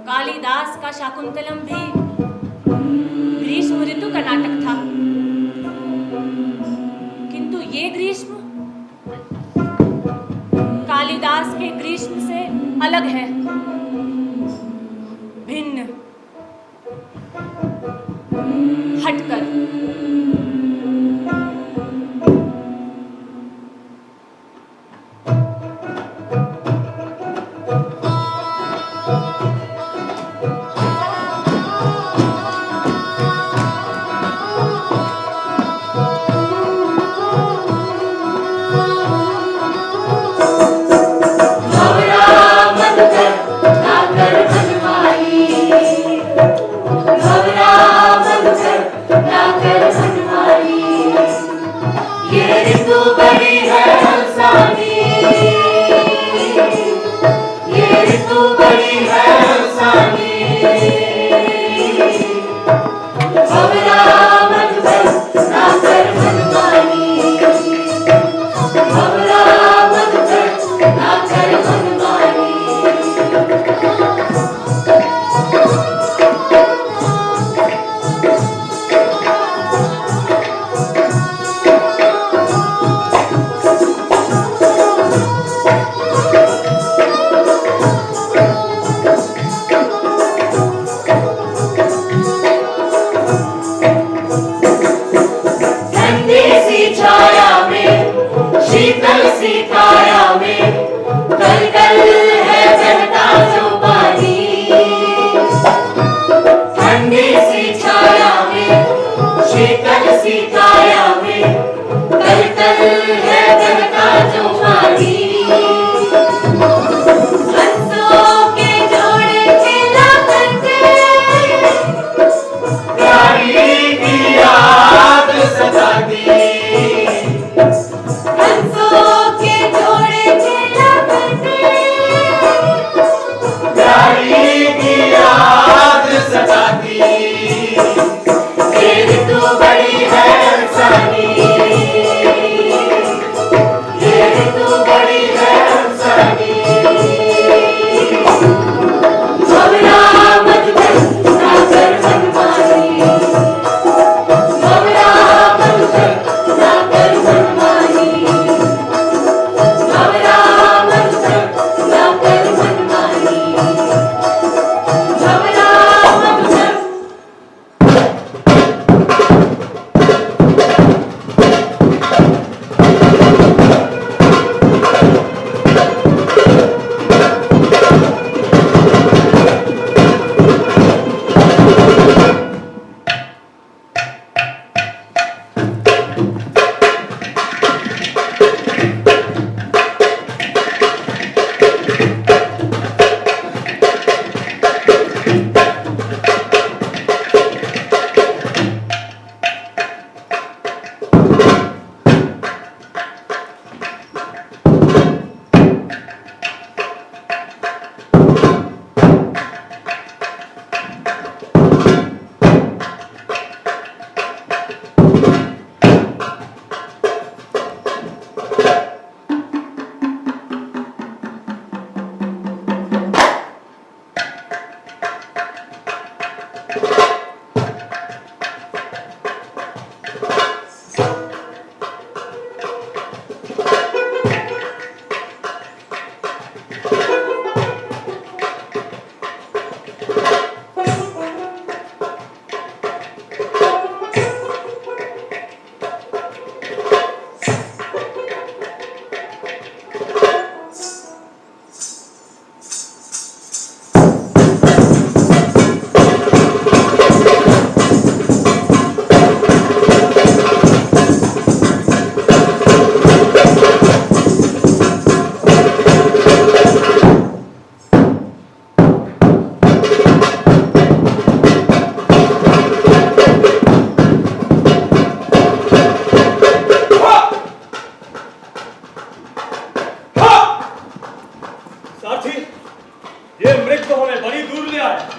कालिदास का शाकुंतलम भी ग्रीष्म ऋतु का नाटक था, किंतु ये ग्रीष्म कालिदास के ग्रीष्म से अलग है, भिन्न, हटकर।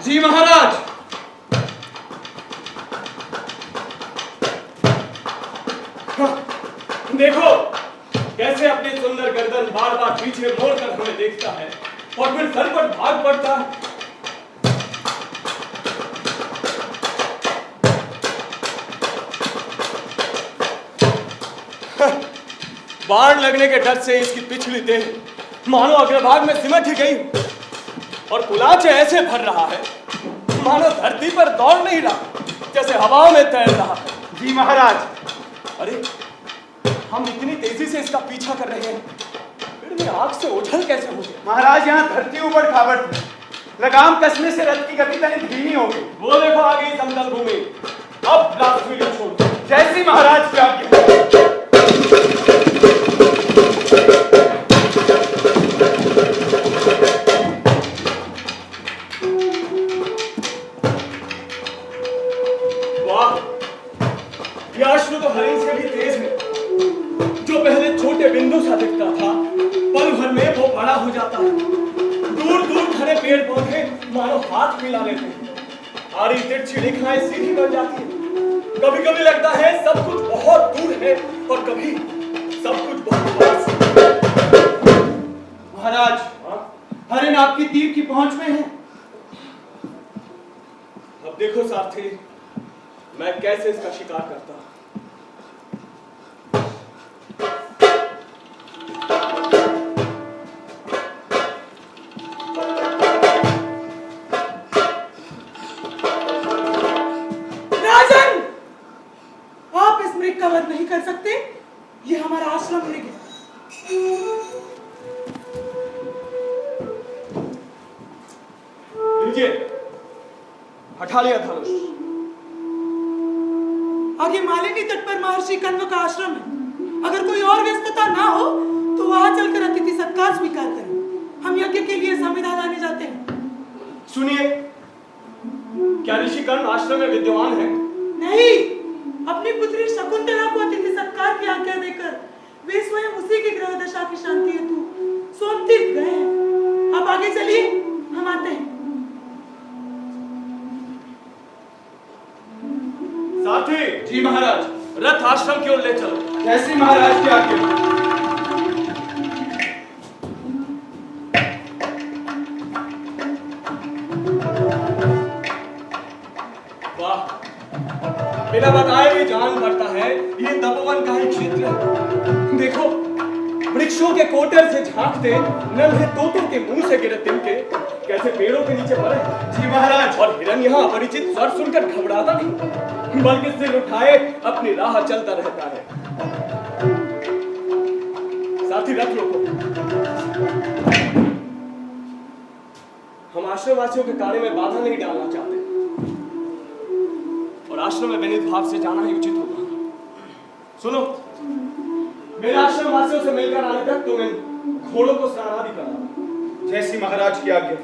जी महाराज। देखो कैसे अपनी सुंदर गर्दन बार बार पीछे मोड़कर हमें देखता है और फिर सर पर भाग पड़ता है। बाण लगने के डर से इसकी पिछली देह मानो अग्रभाग में सिमट ही गई और कुलाचे ऐसे भर रहा है मानो धरती पर दौड़ नहीं रहा, जैसे हवा में तैर रहा है। जी महाराज। अरे हम इतनी तेजी से इसका पीछा कर रहे हैं, फिर भी आग से ओझल कैसे हो गया? महाराज यहाँ धरती ऊपर खाबड़ थी, लगाम कसने से रथ की गति तनिक धीमी हो गई। वो देखो आ गई समतल भूमि। अब लास्ट छोड़ दो। जैसी महाराज की आज्ञा। अश्व तो हरिण से भी तेज है। जो पहले छोटे बिंदु सा दिखता था, पल भर में वो बड़ा हो जाता है। दूर दूर खड़े पेड़ पौधे मानो हाथ मिला लेते हैं। आड़ी तिरछी रेखाएं सीधी बन जाती है। कभी कभी लगता है सब कुछ बहुत दूर है और कभी सब कुछ बहुत पास है। महाराज, हरिण आपकी तीर की पहुंच में है। अब देखो सारथी, मैं कैसे इसका शिकार करता हूं। राजन, आप इस मृग का वध नहीं कर सकते। ये हमारा आश्रम मृग है। लीजिए, हटा लिया धनुष। आगे मालिनी तट पर महर्षि कण्व का आश्रम है। अगर कोई और व्यस्तता ना हो तो वहां चलकर अतिथि सत्कार स्वीकार करें। हम यज्ञ के लिए संविदा लाने जाते हैं। सुनिए, क्या ऋषि कर्ण आश्रम में विद्यमान है? नहीं, अपनी पुत्री शकुंतला को अतिथि सत्कार की आज्ञा देकर वे स्वयं उसी की ग्रह दशा की शांति हेतु सोमतीर्थ गए हैं। अब आगे चलिए, हम आते हैं। साथी। जी महाराज। रथ आश्रम की ओर ले चलो। जैसी महाराज की आज्ञा। बिना बताए भी जान पड़ता है ये तपोवन का ही क्षेत्र है। देखो, वृक्षों के कोटर से झांकते नन्हे तोतों के मुंह से गिरे तिनके कैसे पेड़ों के नीचे पड़े। जी महाराज। और हिरन यहाँ अपरिचित स्वर सुनकर घबराता नहीं, बल्कि सिर उठाए अपनी राह चलता रहता है। साथी, रथ रोको। हम आश्रम वासियों के कार्य में बाधा नहीं डालना चाहते और आश्रम में विनीत भाव से जाना ही उचित होगा। सुनो, मेरे आश्रम वासियों से मिलकर आने तक तुम इन घोड़ों को स्नानादि कराना। जैसी महाराज की आज्ञा।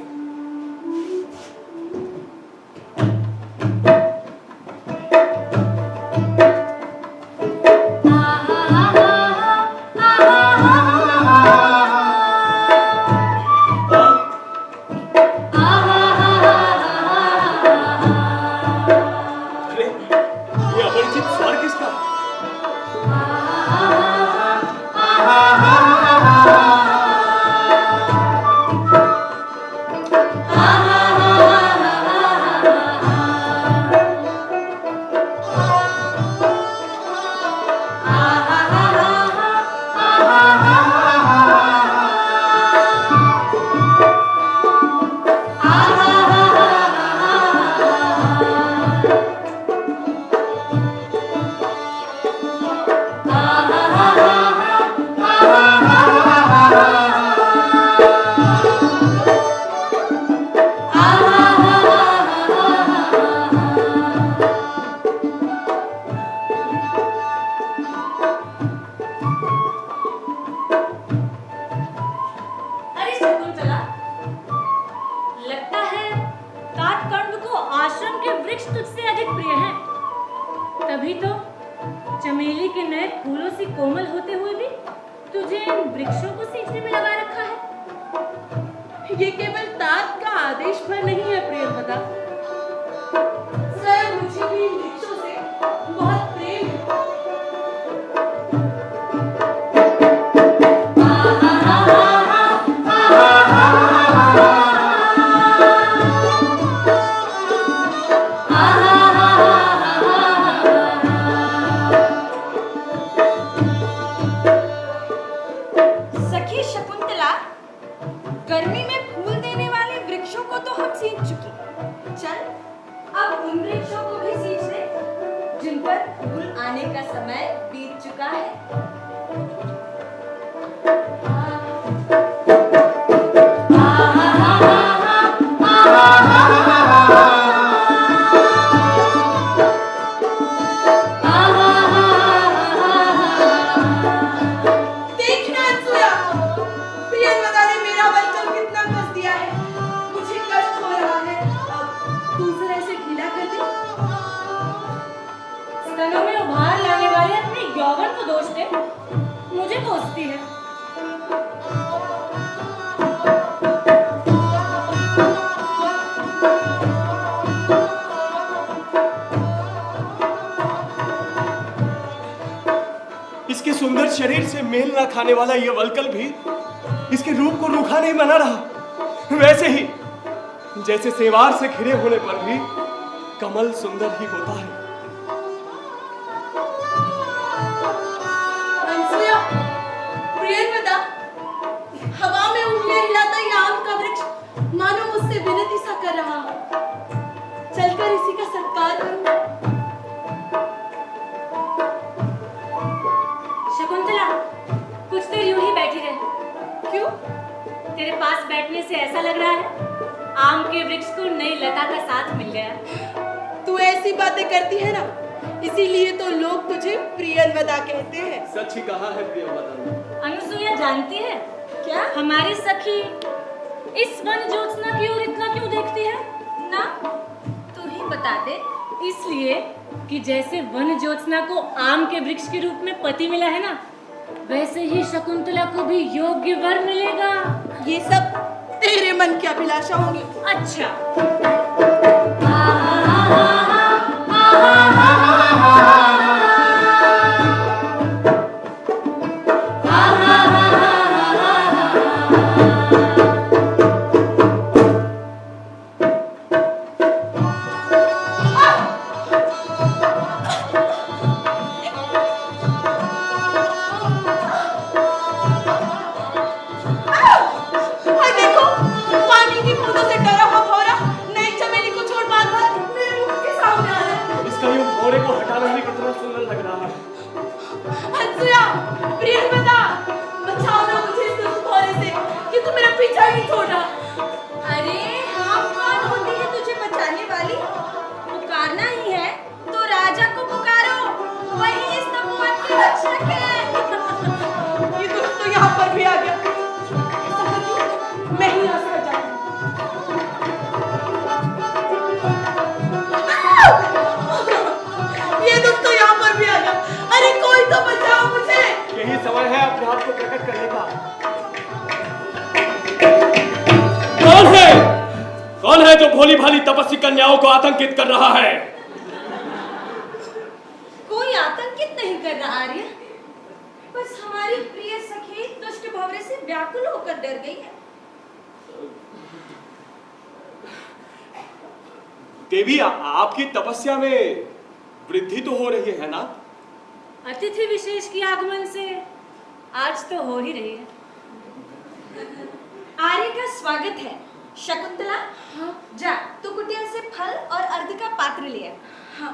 कण्व को आश्रम के वृक्ष तुझसे अधिक प्रिय हैं। तभी तो चमेली के नए फूलों से कोमल होते हुए भी तुझे इन वृक्षों को सींचने में लगा रखा है। ये केवल तात का आदेश पर नहीं है प्रियंवदा। सर, मुझे भी इन वृक्षों से बहुत प्रेम है। सखी शकुंतला, गर्मी में फूल देने वाले वृक्षों को तो हम सींच चुके। चल, अब उन वृक्षों को भी सींच ले जिन पर फूल आने का समय बीत चुका है। देखना अनसुया, प्रियंवदा ने मेरा वचन कितना कस दिया है। मुझे कष्ट हो रहा है। अब तू जरा इसे ढीला कर दे। स्तनों में उभार लाने वाले अपने यौवन को दोष दे, मुझे कोसती है। इसके सुंदर शरीर से मेल ना खाने वाला यह वल्कल भी इसके रूप को रूखा नहीं बना रहा। वैसे ही जैसे सेवार से घिरे होने पर भी कमल सुंदर ही होता है। अनसुया, प्रियंवदा, हवा में उंगलियां हिलाता ये आम का वृक्ष मानो मुझसे विनती सा कर रहा हो। चलकर इसी का सत्कार करूं। शकुंतला, कुछ देर यूं ही बैठी रह। क्यों? तेरे पास बैठने से ऐसा लग रहा है आम के वृक्ष को नई लता का साथ मिल गया। तू ऐसी बातें करती है ना, इसीलिए तो लोग तुझे प्रियंवदा कहते हैं। सच ही कहा है प्रियंवदा ने। अनुसुईया जानती है क्या? हमारी सखी इस वन ज्योत्सना की ओर इतना क्यों देखती है? ना, तू ही बता दे। इसलिए कि जैसे वन ज्योत्सना को आम के वृक्ष के रूप में पति मिला है ना, वैसे ही शकुंतला को भी योग्य वर मिलेगा। ये सब तेरे मन की अभिलाषा होगी। अच्छा, और देखो, पानी की बूंदों से डरा हुआ भौरा नई चमेली को छोड़ बार-बार मेरे मुंह के सामने आ रहा है। इसका यूं घोड़े को हटाना भी कितना सुंदर लग रहा है। अनसुया, प्रियंवदा, बचाओ ना मुझे इस दुष्ट भौरे से कि तू मेरा पीछा ही नहीं छोड़ रहा। अरे हाँ, कौन होती है तुझे बचाने वाली? पुकारना ही है तो राजा को पुकारो, वही इस तपोवन के रक्षक है। ये दुष्ट तो यहाँ पर भी आ गया। ऐसा करती, मैं ही यहाँ से हट जाती हूँ। ये दुष्ट तो यहाँ पर भी आ गया। अरे कोई तो बचाओ मुझे। यही समय है अपने आप को प्रकट करने का। कौन है? कौन है जो भोली भाली तपस्वी कन्याओं को आतंकित कर रहा है? कोई आतंकित नहीं कर रहा आर्य, बस हमारी प्रिय सखी दुष्ट भंवरे से व्याकुल होकर डर गई है। देवी, आपकी तपस्या में वृद्धि तो हो रही है ना? अतिथि विशेष की आगमन से आज तो हो ही रही है। आर्य का स्वागत है। शकुंतला, हाँ, जा तू कुटिया से फल और अर्घ का पात्र ले आ। हाँ,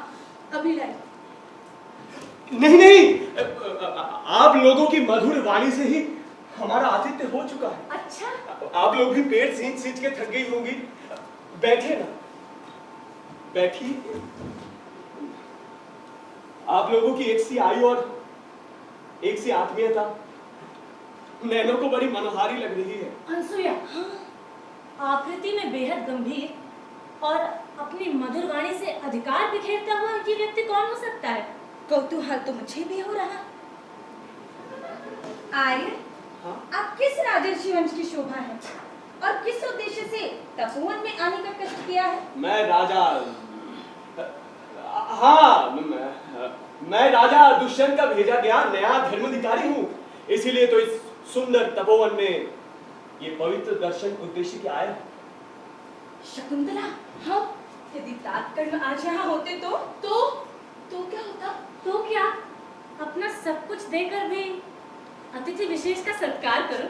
अभी लाई। नहीं नहीं, आप लोगों की मधुर वाणी से ही हमारा आतिथ्य हो चुका है। अच्छा, आप लोग भी पेट सींच सींच के थक गई होंगी। बैठिए ना, बैठिए। आप लोगों की एक सी आयु और एक सी आत्मीयता नैनों को बड़ी मनोहारी लग रही है। अनसुईया, आकृति में बेहद गंभीर और अपनी मधुर वाणी से अधिकार बिखेरता हुआ ये व्यक्ति कौन हो सकता है? कौतूहल तो मुझे भी हो रहा। आर्य, हाँ? आप किस राजर्षि वंश की शोभा है और किस उद्देश्य से तपोवन में आने का कष्ट किया है? मैं राजा, हाँ, मैं राजा दुष्यंत का भेजा गया नया धर्माधिकारी हूँ, इसीलिए तो इस सुंदर तपोवन में ये पवित्र दर्शन उद्देश्य के आया। शकुंतला, हाँ, यदि तात्कर्ण आज यहाँ होते तो क्या होता? तो क्या, अपना सब कुछ देकर भी अतिथि विशेष का सत्कार करो।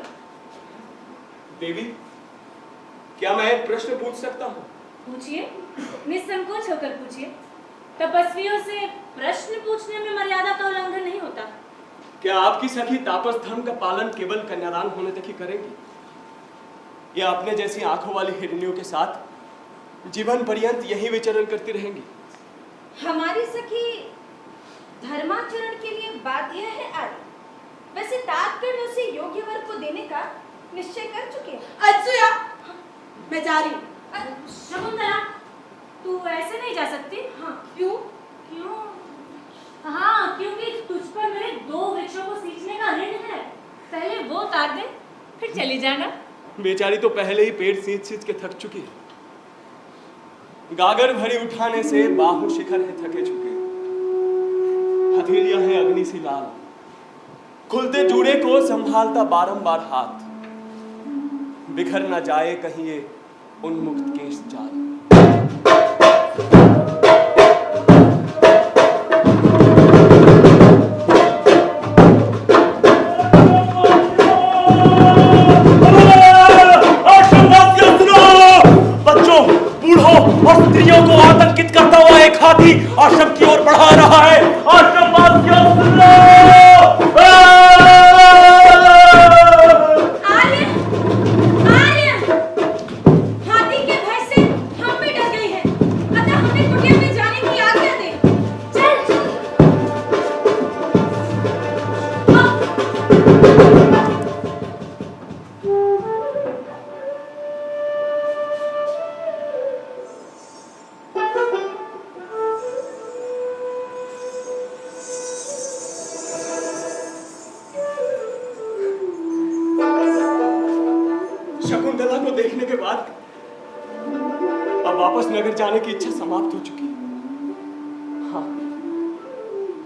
देवी, क्या मैं एक प्रश्न पूछ सकता हूँ? पूछिए, निसंकोच होकर पूछिए। तपस्वियों से प्रश्न पूछने में मर्यादा का उल्लंघन नहीं होता। क्या आपकी सखी तापस धर्म का पालन केवल कन्यादान होने तक ही करेंगी, या अपने जैसी आंखों वाली हिरनियों के साथ जीवन पर्यंत यही विचरण करती रहेंगी? हमारी सखी धर्माचरण के लिए बाध्य है आर्य। वैसे तात्कर्ण उसे योग्य वर को देने का निश्चय कर चुके हैं। अनसुया, मैं जा रही हूँ। शकुंतला, तू ऐसे नहीं जा सकती। हाँ, क्यों? क्यों? हाँ, क्योंकि तुझ पर मेरे 2 वृक्षों को सींचने का ऋण है। पहले वो उतार दे, फिर चली जाना। बेचारी तो पहले ही पेट सींच के थक चुकी है। गागर भरी उठाने से बाहु शिखर है थके चुके। हथेलियां है अग्नि सी लाल, खुलते जूड़े को संभालता बारंबार हाथ, बिखर न जाए कहीं ये उन्मुक्त केश जाल। और स्त्रियों को आतंकित करता हुआ एक हाथी आश्रम की ओर बढ़ा रहा है। आश्रम वासियों सुनो! आर्य, आर्य, हाथी के भय से हम भी डर गए हैं। अतः हमें कुटिया में जाने की आज्ञा दे। चल। शकुंतला को देखने के बाद अब वापस नगर जाने की इच्छा समाप्त हो चुकी है। हाँ,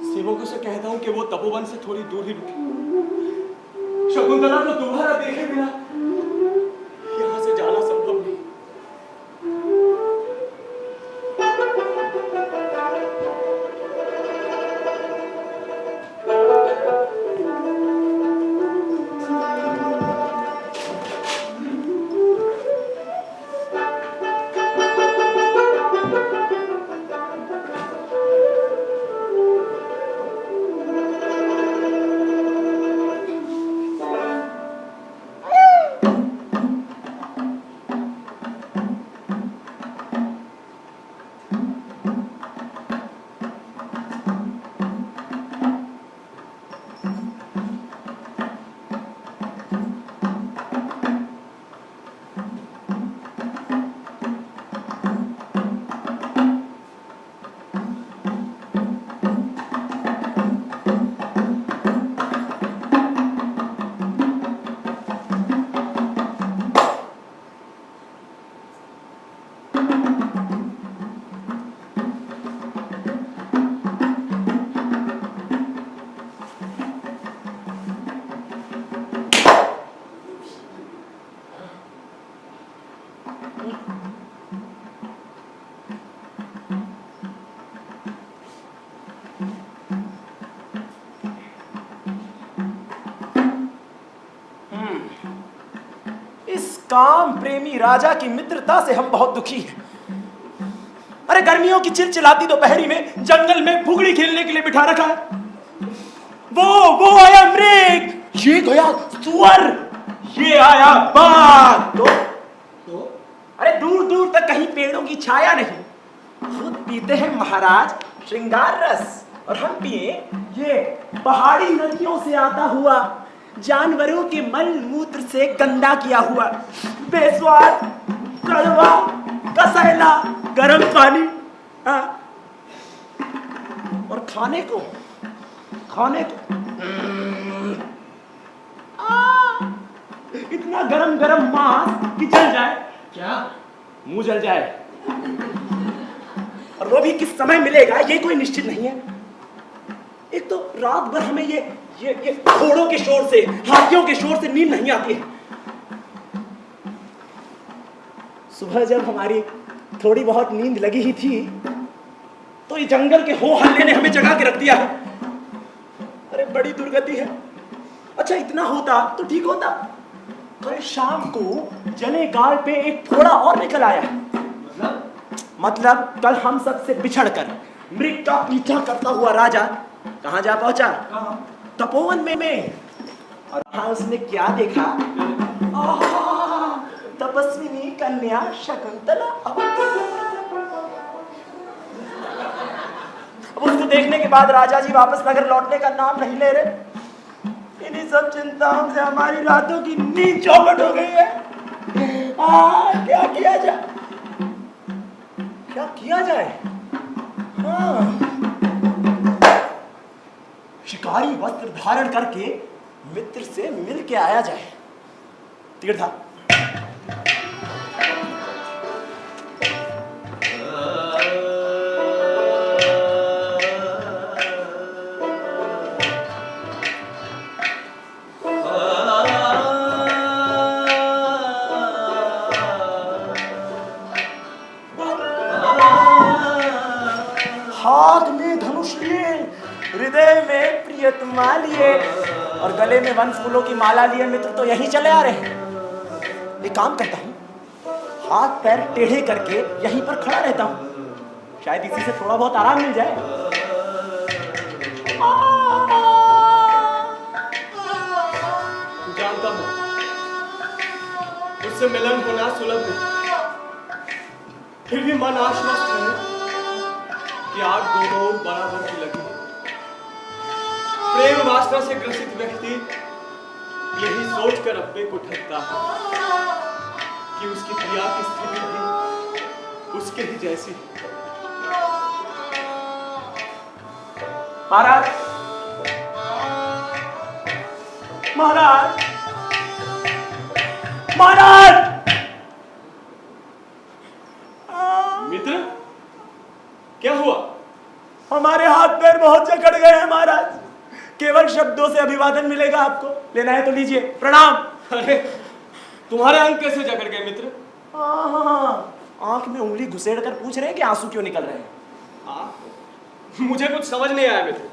सेवकों से कहता हूं कि वो तपोवन से थोड़ी दूर ही रुके। शकुंतला को दोबारा देखे बिना यहां से जाना संभव नहीं। काम प्रेमी राजा की मित्रता से हम बहुत दुखी हैं। अरे गर्मियों की चिलचिलाती दोपहरी में जंगल में फुगड़ी खेलने के लिए बिठा रखा है। वो आया मृग, ये गया सुअर, ये आया बाघ। तो अरे दूर दूर तक कहीं पेड़ों की छाया नहीं। खुद पीते हैं महाराज श्रृंगार रस और हम पिए ये पहाड़ी नदियों से आता हुआ, जानवरों के मल मूत्र से गंदा किया हुआ, बेस्वाद, कड़वा, कसा सहला गर्म पानी, हाँ, और खाने को इतना गरम गरम मांस कि जल जाए, क्या मुंह जल जाए, और वो भी किस समय मिलेगा ये कोई निश्चित नहीं है। एक तो रात भर हमें ये घोड़ों के शोर से, हाथियों के शोर से नींद नहीं आती है। सुबह जब हमारी थोड़ी बहुत नींद लगी ही थी तो ये जंगल के हो हल्ले ने हमें जगा के रख दिया है। अरे बड़ी दुर्गति है। अच्छा इतना होता तो ठीक होता, कल शाम को जले गाल पे एक फोड़ा और निकल आया। मतलब कल हम सबसे बिछड़कर मृग का पीछा करता हुआ राजा कहाँ जा पहुंचा? तपोवन में। और हाँ, उसने क्या देखा? तपस्विनी कन्या शकुंतला। अब उसको देखने के बाद राजा जी वापस नगर लौटने का नाम नहीं ले रहे। इन्हीं सब चिंताओं से हमारी रातों की नींद चौपट हो गई है। क्या किया जाए? हाँ, शिकारी वस्त्र धारण करके मित्र से मिल के आया जाए। तीर्था हाथ में धनुष लिए, हृदय में प्रियतमा लिए और गले में वन फूलों की माला लिए मित्र तो यहीं चले आ रहे हैं। एक काम करता हूँ, हाथ पैर टेढ़े करके यहीं पर खड़ा रहता हूँ, शायद इसी से थोड़ा बहुत आराम मिल जाए। जानता हूँ उससे मिलन होना सुलभ नहीं, फिर भी मन आश्वस्त है कि आग दोनों ओर बराबर की लगी है। प्रेम वासना से ग्रसित व्यक्ति यही सोचकर अपने को ठगता है कि उसकी प्रिया की स्थिति भी उसके ही जैसी है। महाराज, महाराज, महाराज! मित्र, क्या हुआ? हमारे हाथ पैर बहुत जकड़ गए हैं महाराज। केवल शब्दों से अभिवादन मिलेगा आपको, लेना है तो लीजिए। प्रणाम। अरे तुम्हारे अंग कैसे जकड़ गए मित्र? आंख में उंगली घुसेड़ कर पूछ रहे हैं कि आंसू क्यों निकल रहे हैं। मुझे कुछ समझ नहीं आया मित्र,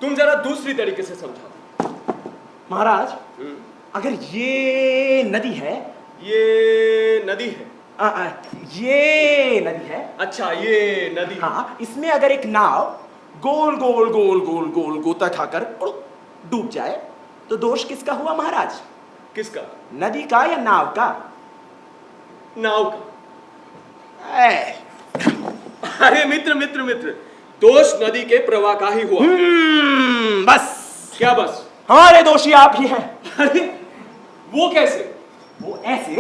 तुम जरा दूसरी तरीके से समझाओ। महाराज, अगर ये नदी है, ये नदी है, ये नदी है, अच्छा ये नदी, हाँ, इसमें अगर एक नाव गोल गोल गोल गोल गोल गोता खाकर डूब जाए तो दोष किसका हुआ महाराज? किसका? नदी का या नाव का? नाव का। अरे मित्र मित्र मित्र, दोष नदी के प्रवाह का ही हुआ। बस। क्या बस? हमारे दोषी आप ही हैं। अरे वो कैसे? वो ऐसे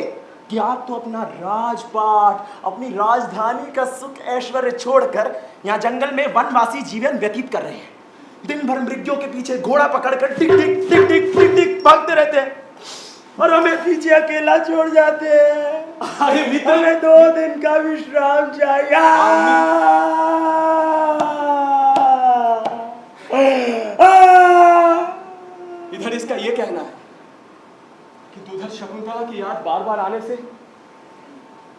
कि आप तो अपना राजपाट, अपनी राजधानी का सुख ऐश्वर्य छोड़कर यहाँ जंगल में वनवासी जीवन व्यतीत कर रहे हैं। दिन भर मृगों के पीछे घोड़ा पकड़कर टिक टिक टिक टिक टिक टिक भागते रहते हैं और हमें पीछे अकेला छोड़ जाते हैं। अरे मित्र, हमें 2 दिन का विश्राम चाहिए। इधर इसका ये कहना है कि उधर शकुंतला की याद बार बार आने से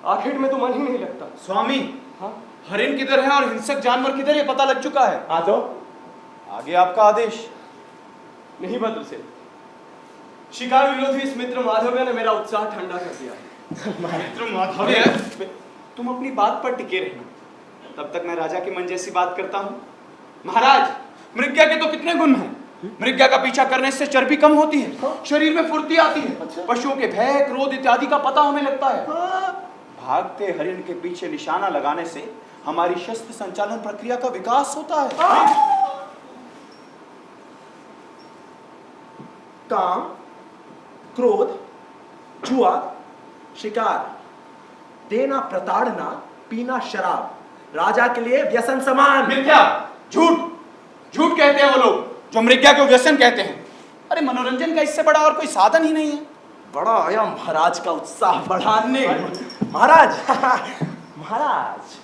आखिर में तो मन ही नहीं लगता। स्वामी, हाँ? हरिण किधर है और हिंसक जानवर किधर, ये पता लग चुका है। हाँ तो आगे आपका आदेश। नहीं भद्र से, शिकार विरोधी इस मित्र माधव्य ने मेरा उत्साह ठंडा कर दिया है। मित्र माधव्य, तुम अपनी बात पर टिके रहना, तब तक मैं राजा की मन जैसी बात करता हूँ। महाराज, मृग्या के तो कितने गुण हैं। मृग्या का पीछा करने से चर्बी कम होती है, शरीर में फुर्ती आती है, पशुओं के भय, क्रोध इत्यादि का पता हमें लगता है। भागते हरिण के पीछे निशाना लगाने से हमारी शस्त्र संचालन प्रक्रिया का विकास होता है। काम, क्रोध, जुआ, शिकार, देना प्रताड़ना, पीना शराब राजा के लिए व्यसन समान। मिथ्या, झूठ झूठ कहते हैं वो लोग जो मृग्या को व्यसन कहते हैं। अरे मनोरंजन का इससे बड़ा और कोई साधन ही नहीं है। बड़ा आया महाराज का उत्साह बढ़ाने। महाराज महाराज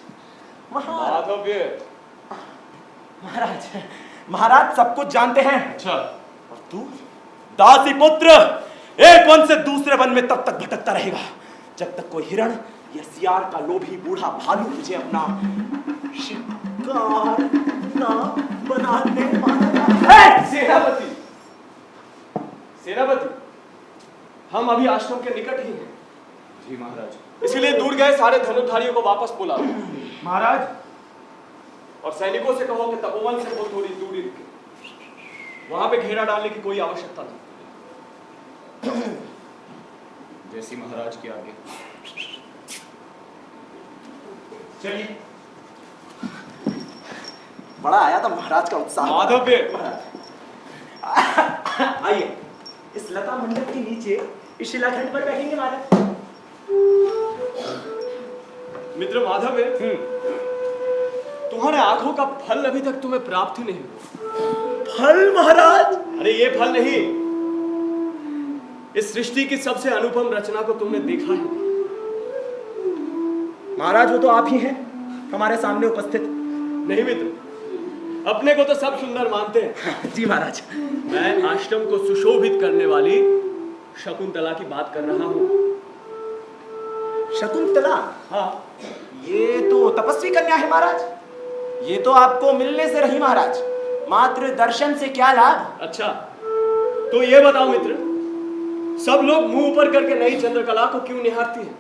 महाराज महाराज सब कुछ जानते हैं। अच्छा, और तू दासी पुत्र एक वन से दूसरे वन में तब तक भटकता रहेगा जब तक कोई हिरण या सियार का लोभी बूढ़ा भालू तुझे अपना शिकार ना बनाने वाला। सेनापति, सेनापति, हम अभी आश्रम के निकट ही हैं। जी महाराज। इसीलिए दूर गए सारे धनुर्धारियों को वापस बुला लो महाराज, और सैनिकों से कहो कि तपोवन से वो थोड़ी दूरी रखे। वहां पे घेरा डालने की कोई आवश्यकता नहीं। जैसी महाराज की आगे। चलिए। बड़ा आया था महाराज का उत्साह। माधव्य, आइए इस लता मंडप के नीचे इस शिलाखंड पर बैठेंगे महाराज। मित्र माधव्य, तुम्हारे आंखों का फल अभी तक तुम्हें प्राप्त ही नहीं हुआ। फल महाराज? अरे ये फल नहीं, इस सृष्टि की सबसे अनुपम रचना को तुमने देखा है। महाराज वो तो आप ही हैं हमारे सामने उपस्थित। नहीं मित्र, अपने को तो सब सुंदर मानते हैं। जी महाराज। मैं आश्रम को सुशोभित करने वाली शकुंतला की बात कर रहा हूँ। शकुंतला? हाँ। ये तो तपस्वी कन्या है महाराज। ये तो आपको मिलने से रही महाराज, मात्र दर्शन से क्या लाभ। अच्छा, तो ये बताओ मित्र, सब लोग मुंह ऊपर करके नई चंद्रकला को क्यों निहारती हैं?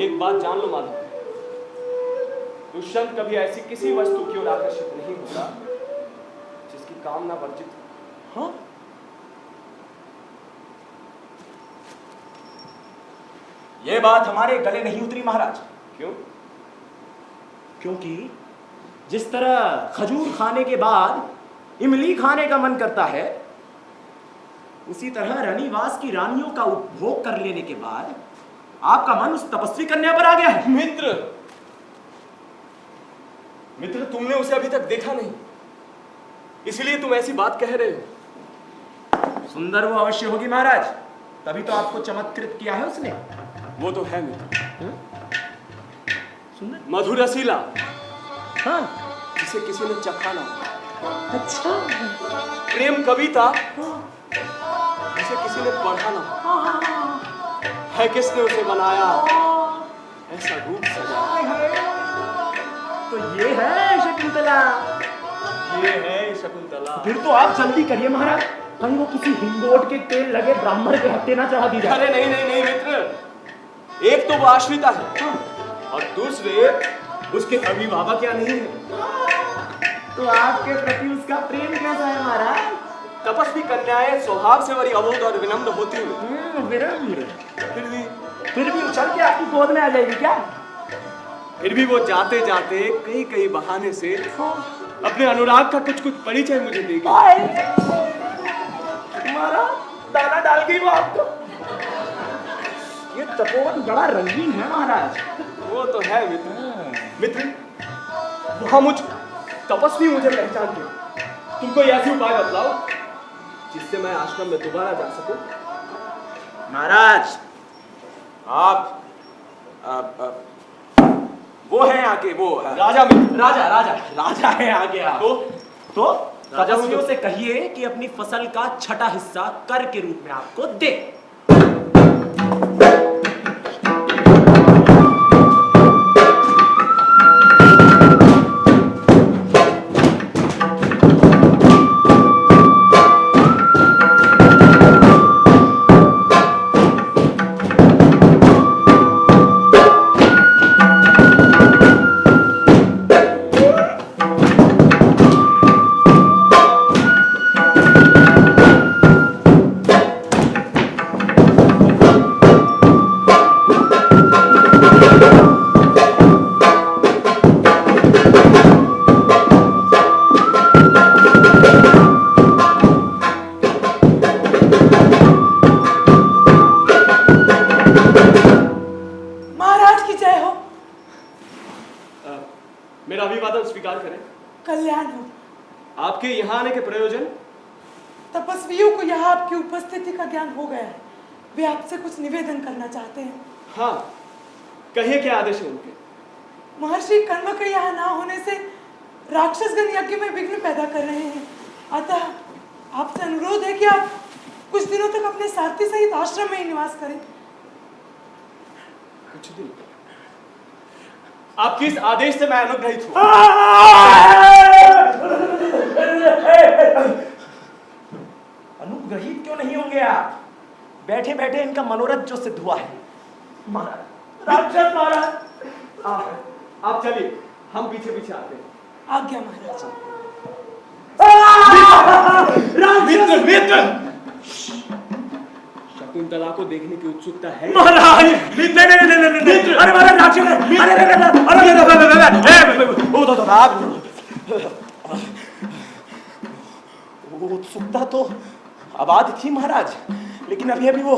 एक बात जान लो माधव, दुष्यंत कभी ऐसी किसी वस्तु की ओर आकर्षित नहीं होता जिसकी कामना वर्जित हो। हाँ? ये बात हमारे गले नहीं उतरी महाराज। क्यों? क्योंकि जिस तरह खजूर खाने के बाद इमली खाने का मन करता है, उसी तरह रनिवास की रानियों का उपभोग कर लेने के बाद आपका मन उस तपस्वी कन्या पर आ गया है। मित्र, मित्र तुमने उसे अभी तक देखा नहीं, इसलिए तुम ऐसी बात कह रहे हो। सुंदर वो अवश्य होगी महाराज, तभी तो आपको चमत्कृत किया है उसने। वो तो है मित्र, सुंदर मधुरसीला, हाँ। जिसे किसी ने चखा ना। अच्छा। प्रेम कविता जिसे किसी ने पढ़ा ना। है किसने उसे बनाया, ऐसा रूप सजाया। तो ये है शकुंतला। ये है शकुंतला। फिर तो आप जल्दी करिए महाराज, कहीं वो किसी हिंगोट के तेल लगे ब्राह्मण के हत्या ना चढ़ा दी जाए। अरे नहीं नहीं नहीं मित्र, एक तो वो आश्रिता है और दूसरे उसके अभिभावक क्या नहीं है। तो आपके प्रति उसका प्रेम कैसा है महाराज? तपस्वी कन्याएं स्वभाव से बड़ी अबोध और विनम्र होती हुई विनम्र, फिर भी उछल के आपकी गोद में आ जाएगी क्या? फिर भी वो जाते जाते कई कई बहाने से अपने अनुराग का कुछ कुछ परिचय मुझे देगी। तुम्हारा दाना डाल गई वो आपको। ये तपोवन बड़ा रंगीन है महाराज। वो तो है मित्र। मित्र, वहां मुझ तपस्वी मुझे पहचान के तुम कोई ऐसी उपाय बतलाओ जिससे मैं आश्रम में दोबारा जा सकूं। महाराज आप वो है आगे, वो राजा मित्र। राजा राजा राजा है आगे आप। तो राजा तपस्वियों से कहिए कि अपनी फसल का छठा हिस्सा कर के रूप में आपको दे। की जय हो। मेरा अभिवादन स्वीकार करें। कल्याण हो। आपके यहाँ आने के प्रयोजन? तपस्वियों को यहाँ आपकी उपस्थिति का ज्ञान हो गया है, वे आपसे कुछ निवेदन करना चाहते हैं। हाँ, कहिए क्या आदेश है उनके? महर्षि कण्व के यहाँ ना होने से राक्षसगण यज्ञ में विघ्न पैदा कर रहे हैं, अतः आपसे अनुरोध है कि आप कुछ दिनों तक अपने सारथी सहित आश्रम में ही निवास करें। कुछ दिन? आपके इस आदेश से मैं अनुग्रहित हूं। अनुग्रहित क्यों नहीं होंगे आप? बैठे बैठे इनका मनोरथ जो सिद्ध हुआ है। महाराज, राक्षस महाराज, आप चलिए, हम पीछे पीछे आते हैं। आज्ञा महाराज। मित्र मित्र, शकुंतला को देखने की उत्सुकता है? महाराज, मित्र, अरे महाराज राक्षस, वो उत्सुकता तो आबाद थी महाराज, लेकिन अभी अभी वो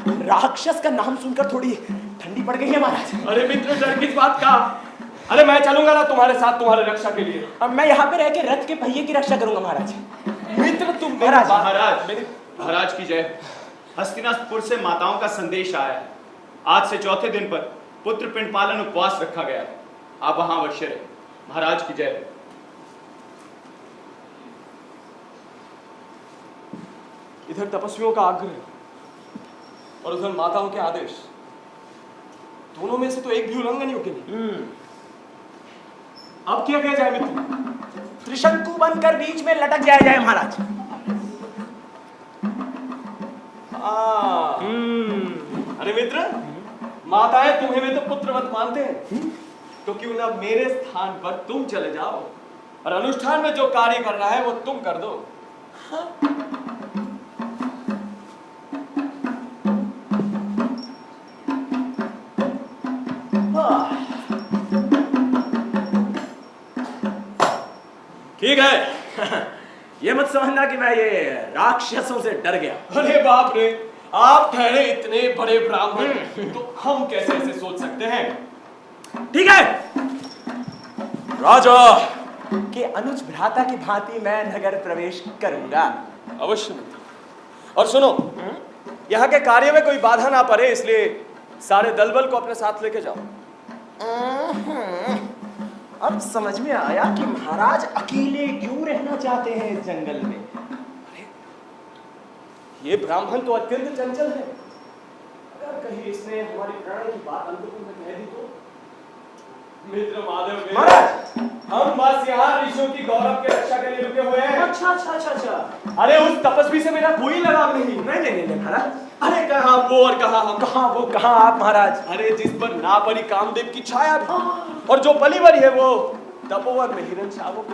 राक्षस का नाम सुनकर थोड़ी ठंडी पड़ गई है महाराज। अरे मित्र, डर किस बात का? अरे मैं चलूंगा ना तुम्हारे साथ, तुम्हारे रक्षा के लिए। अब मैं यहाँ पे रह के रथ के पहिए की रक्षा करूंगा महाराज। मित्र तुम महाराज, महाराज की जय। हस्तिनापुर से माताओं का संदेश आया है। आज से चौथे दिन पर पुत्र पिंड पालन उपवास रखा गया है। आप वहां अवश्य रहे। महाराज की जय। इधर तपस्वियों का आग्रह और उधर माताओं के आदेश, दोनों में से तो एक भी उल्लंघन योग्य नहीं। अब क्या किया जाए मित्र? त्रिशंकु बनकर बीच में लटक जाए महाराज। अरे मित्र, माताएं तुम्हें भी तो पुत्रवत मानते हैं, तो क्यों ना मेरे स्थान पर तुम चले जाओ और अनुष्ठान में जो कार्य करना है वो तुम कर दो। ठीक है। ये मत समझना कि मैं ये राक्षसों से डर गया। अरे बाप रे, आप ठहरे इतने बड़े ब्राह्मण, तो हम कैसे ऐसे सोच सकते हैं? ठीक है, राजा के अनुज भ्राता की भांति मैं नगर प्रवेश करूंगा। अवश्य मित्र। और सुनो, यहाँ के कार्य में कोई बाधा ना पड़े, इसलिए सारे दलबल को अपने साथ लेके जाओ। अब समझ में आया कि महाराज अकेले क्यों रहना चाहते हैं इस जंगल में। ये ब्राह्मण तो अत्यंत चंचल है, अगर कहीं इसने हमारी प्राण की बात अंतपुर में कह दी तो? मित्र माधव, महाराज, हम बस यहाँ ऋषियों की गौरव के रक्षा के लिए रुके हुए हैं। अच्छा। अरे उस तपस्वी से मेरा कोई लगाव नहीं। नहीं महाराज। अरे कहाँ वो और कहाँ हम? कहाँ आप महाराज? अरे जिस पर ना पड़ी कामदेव की छाया भी, और जो पली बड़ी है वो तपोवन में हिरण शावक।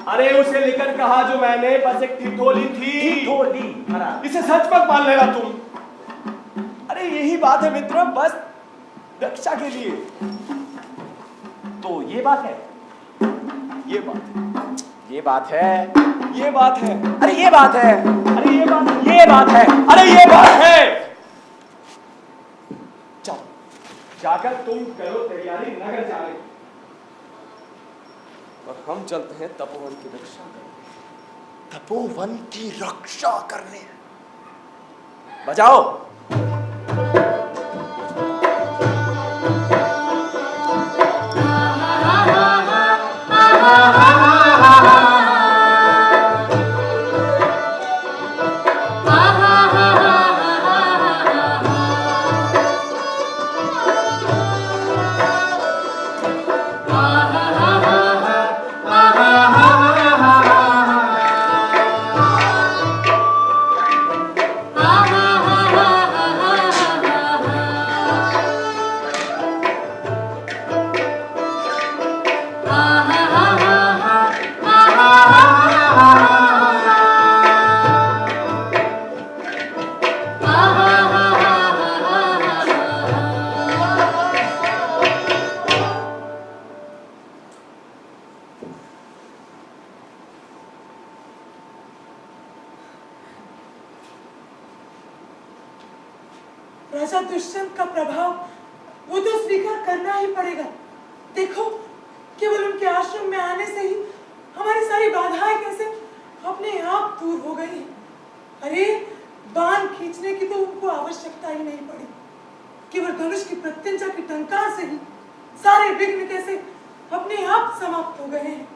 अरे उसे लेकर कहा जो मैंने बस एक ठिठोली थी। महाराज, इसे सच मत मान लेना तुम। अरे यही बात है मित्र, बस रक्षा के लिए। तो ये बात है, ये बात है, ये बात है, ये बात है, अरे ये बात है, अरे ये बात है, ये बात है, अरे ये बात है। जाओ, जाकर तुम करो तैयारी नगर जाने की, और हम चलते हैं तपोवन की रक्षा करने। तपोवन की रक्षा करने। बजाओ। राजा दुष्यंत का प्रभाव वो तो स्वीकार करना ही पड़ेगा। देखो, केवल उनके आश्रम में आने से ही हमारी सारी बाधाएं कैसे अपने आप दूर हो गई। अरे बाण खींचने की तो उनको आवश्यकता ही नहीं पड़ी, केवल धनुष की प्रत्यंचा की टंकार से ही सारे विघ्न कैसे अपने आप समाप्त हो गए हैं।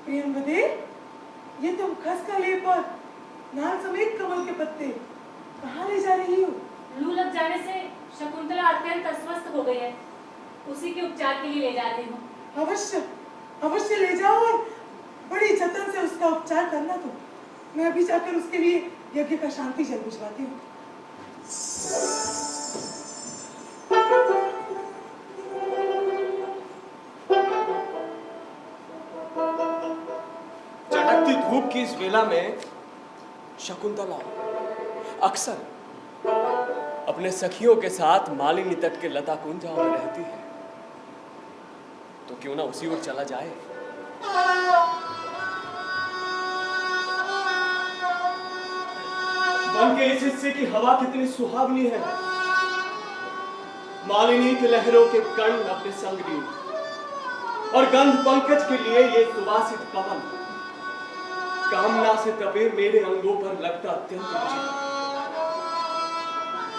प्रियंवदे, ये तुम खसका लेप और नाल समेत कमल के पत्ते कहाँ ले जा रही हो? लू लग जाने से शकुंतला अत्यंत अस्वस्थ हो गई है, उसी के उपचार के लिए ले जा रही हूँ। अवश्य अवश्य ले जाओ और बड़ी जतन से उसका उपचार करना। तो मैं अभी जाकर उसके लिए यज्ञ का शांति जल भिजवाती हूँ। चटकती धूप की इस वेला में शकुंतला अक्सर अपने सखियों के साथ मालिनी तट के लता कुंजा में रहती है, तो क्यों ना उसी ओर चला जाए। वन के इस हिस्से की हवा कितनी सुहावनी है। मालिनी की लहरों के कण अपने संग लिए और गंध पंकज के लिए ये सुवासित पवन कामना से तपे मेरे अंगों पर लगता अत्यंत उचित।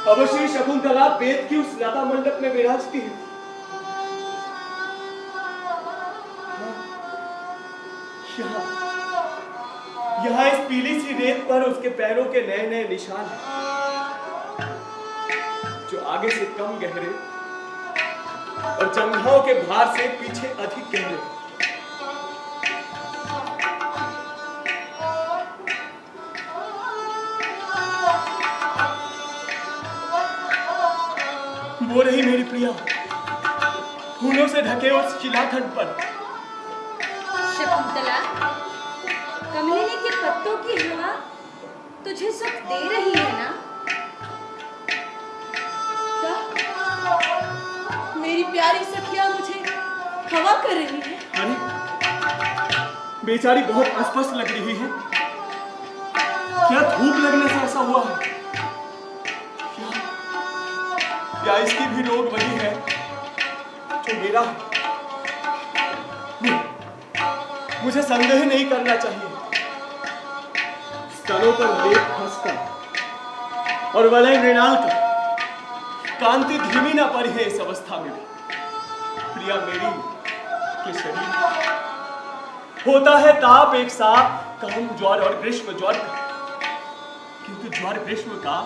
अवश्य शकुंतला वेद की उस लता मंडप में विराजती है। यहाँ इस पीली सी रेत पर उसके पैरों के नए नए निशान हैं, जो आगे से कम गहरे और जंघाओं के भार से पीछे अधिक गहरे। वो रही मेरी प्रिया, फूलों से ढके उस शिलाखंड पर। शकुंतला, कमलिनी के पत्तों की हवा तुझे सुख दे रही है ना? क्या मेरी प्यारी सखिया मुझे हवा कर रही है? अरे बेचारी बहुत अस्वस्थ लग रही है। क्या धूप लगने से ऐसा हुआ है? क्या इसकी भी रोग वही है जो मेरा है? मुझे संदेह नहीं करना चाहिए। स्तनों पर लेप खसका और वलय मृणाल का कांति धीमी ना पड़ी है इस अवस्था में भी। प्रिया मेरी के शरीर होता है ताप एक साथ काम ज्वर और ग्रीष्म ज्वर का, किंतु ज्वर ग्रीष्म का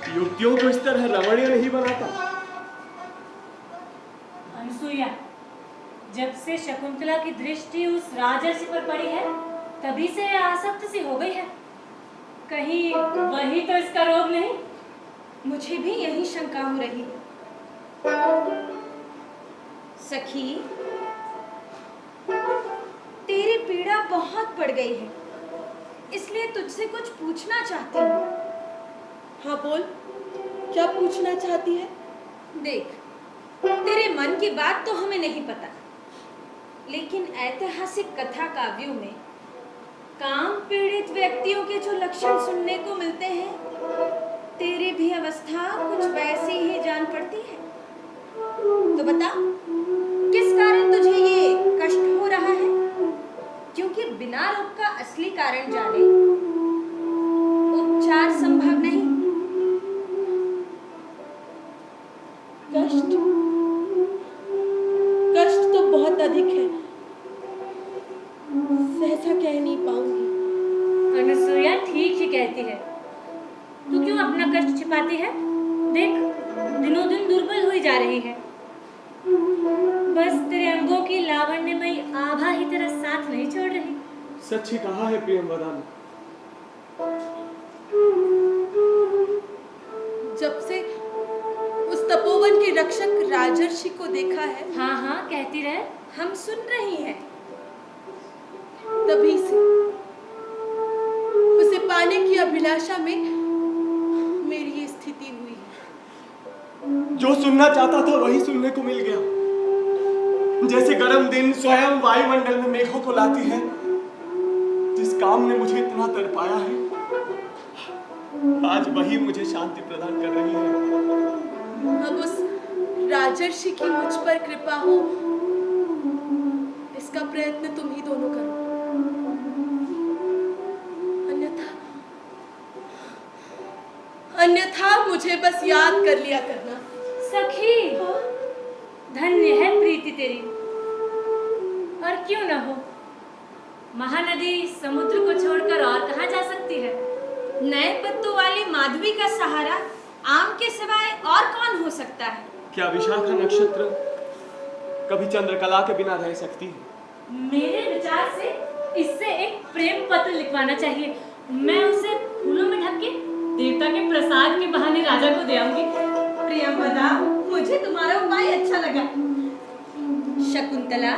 युवतियों को इस तरह रमणीय नहीं बनाता। अनसुईया, जब से शकुंतला की दृष्टि उस राजर्षि पर पड़ी है, तभी से आसक्त सी हो गई है। कहीं वही तो इसका रोग नहीं? मुझे भी यही शंका हो रही है। सखी, तेरी पीड़ा बहुत बढ़ गई है, इसलिए तुझसे कुछ पूछना चाहती हूँ। हाँ बोल, क्या पूछना चाहती है? देख, तेरे मन की बात तो हमें नहीं पता, लेकिन ऐतिहासिक कथा काव्यों में काम पीड़ित व्यक्तियों के जो लक्षण सुनने को मिलते हैं, तेरी भी अवस्था कुछ वैसी ही जान पड़ती है। तो बता, किस कारण तुझे ये कष्ट हो रहा है? क्योंकि बिना रोग का असली कारण जाने उपचार संभव नहीं। कष्ट कष्ट तो बहुत अधिक है, सहसा कह नहीं पाऊंगी। अनसुईया ठीक ही कहती है। तू क्यों अपना कष्ट छिपाती है? देख, दिनों दिन दुर्बल हुई जा रही है। बस तेरे अंगों की लावण्यमयी आभा ही तेरा साथ नहीं छोड़ रही। सच ही कहा है प्रियंवदा ने। जब से उस तपोवन के रक्षक राजर्षि को देखा है, हाँ हाँ कहती रहे, हम सुन रही हैं। तभी से उसे पाने की अभिलाषा में मेरी ये स्थिति हुई है। जो सुनना चाहता था वही सुनने को मिल गया। जैसे गर्म दिन स्वयं वायुमंडल में मेघों को लाती है, जिस काम ने मुझे इतना तड़पाया है, आज वही मुझे शांति प्रदान कर रही है। राजर्षि की मुझ पर कृपा हो, इसका प्रयत्न तुम ही दोनों करो। अन्यथा मुझे बस याद कर लिया करना। सखी, धन्य है प्रीति तेरी। और क्यों न हो, महानदी समुद्र को छोड़कर और कहाँ जा सकती है। नए पत्तों वाली माधवी का सहारा आम के सिवाय और कौन हो सकता है। क्या विशाखा नक्षत्र कभी चंद्रकला के बिना रह सकती है? मेरे विचार से इससे एक प्रेम पत्र लिखवाना चाहिए। मैं उसे फूलों में ढक के देवता के प्रसाद के बहाने राजा को दे आऊंगी। प्रियंवदा, मुझे तुम्हारा उपाय अच्छा लगा। शकुंतला,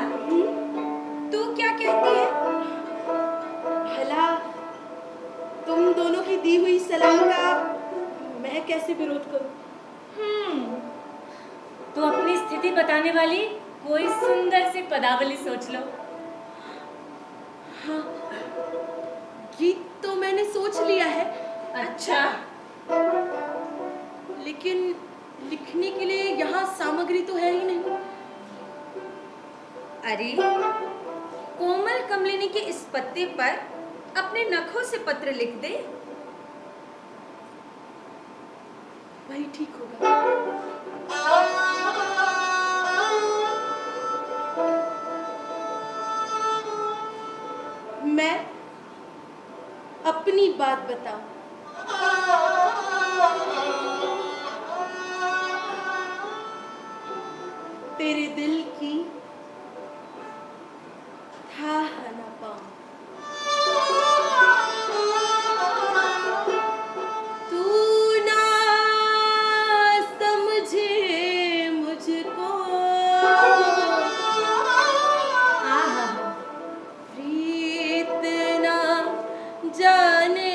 तू क्या कहती है? भला तुम दोनों की दी हुई सलाह का मैं कैसे विरोध करूं? तो अपनी स्थिति बताने वाली कोई सुंदर सी पदावली सोच लो। हाँ, गीत तो मैंने सोच लिया है। अच्छा, लेकिन लिखने के लिए यहाँ सामग्री तो है ही नहीं। अरे, कोमल कमलिनी के इस पत्ते पर अपने नखों से पत्र लिख दे। वही ठीक होगा। मैं अपनी बात बताऊं। तेरे दिल की था न पाऊं। तू ना समझे मुझको, प्रीत ना जाने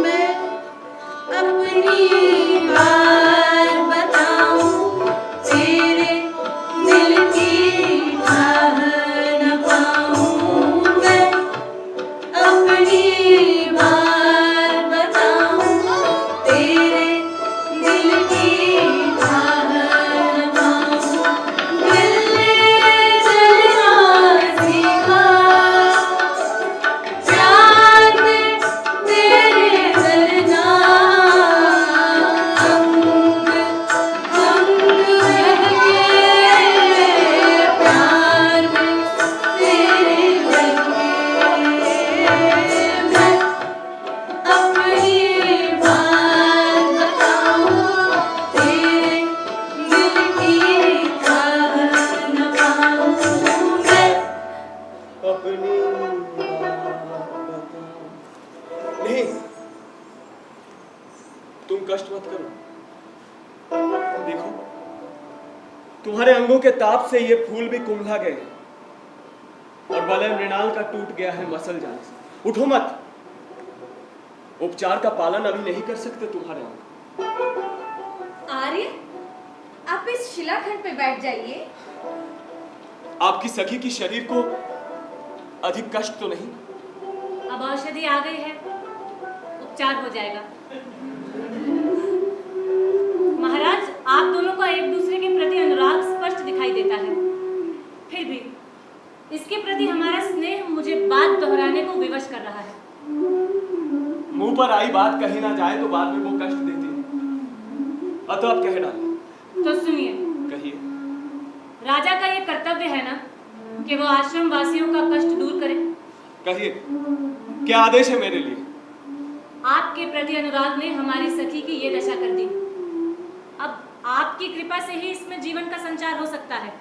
मैं अपनी बात बताऊं, तेरे दिल की चाह न पाऊं। मैं अपनी बात बताऊं, तेरे दिल की चाह न पाऊं। दिल ने जलना सीखा, प्यार में तेरे जलना, अंग अंग बहके प्यार में तेरे बहके। मैं अपनी बात बताऊं, तेरे दिल की चाह न पाऊं। मैं अपनी बात बताओ। नहीं, तुम कष्ट मत करो। देखो, तुम्हारे अंगों के ताप से ये फूल भी कुंभला गए और वलय मृणाल का टूट गया है मसल जाने से। उठो मत, उपचार का पालन अभी नहीं कर सकते तुम्हारे अंग। आर्य, आप इस शिलाखंड पे बैठ जाइए। आपकी सखी की शरीर को अधिक कष्ट तो नहीं? अब औषधि आ गई है, उपचार हो जाएगा। महाराज, आप दोनों का एक दूसरे के प्रति अनुराग स्पष्ट दिखाई देता है। फिर भी इसके प्रति हमारा स्नेह मुझे बात दोहराने को विवश कर रहा है। मुंह पर आई बात कही ना जाए तो बाद में वो कष्ट देती है। अतः आप कह डालें। तो सुनिए, कहिए। राजा का ये कर्तव्य है ना कि वो आश्रम वासियों का कष्ट दूर करे। कहिए, क्या आदेश है मेरे लिए? आपके प्रति अनुराग ने हमारी सखी की ये दशा कर दी। अब आपकी कृपा से ही इसमें जीवन का संचार हो सकता है।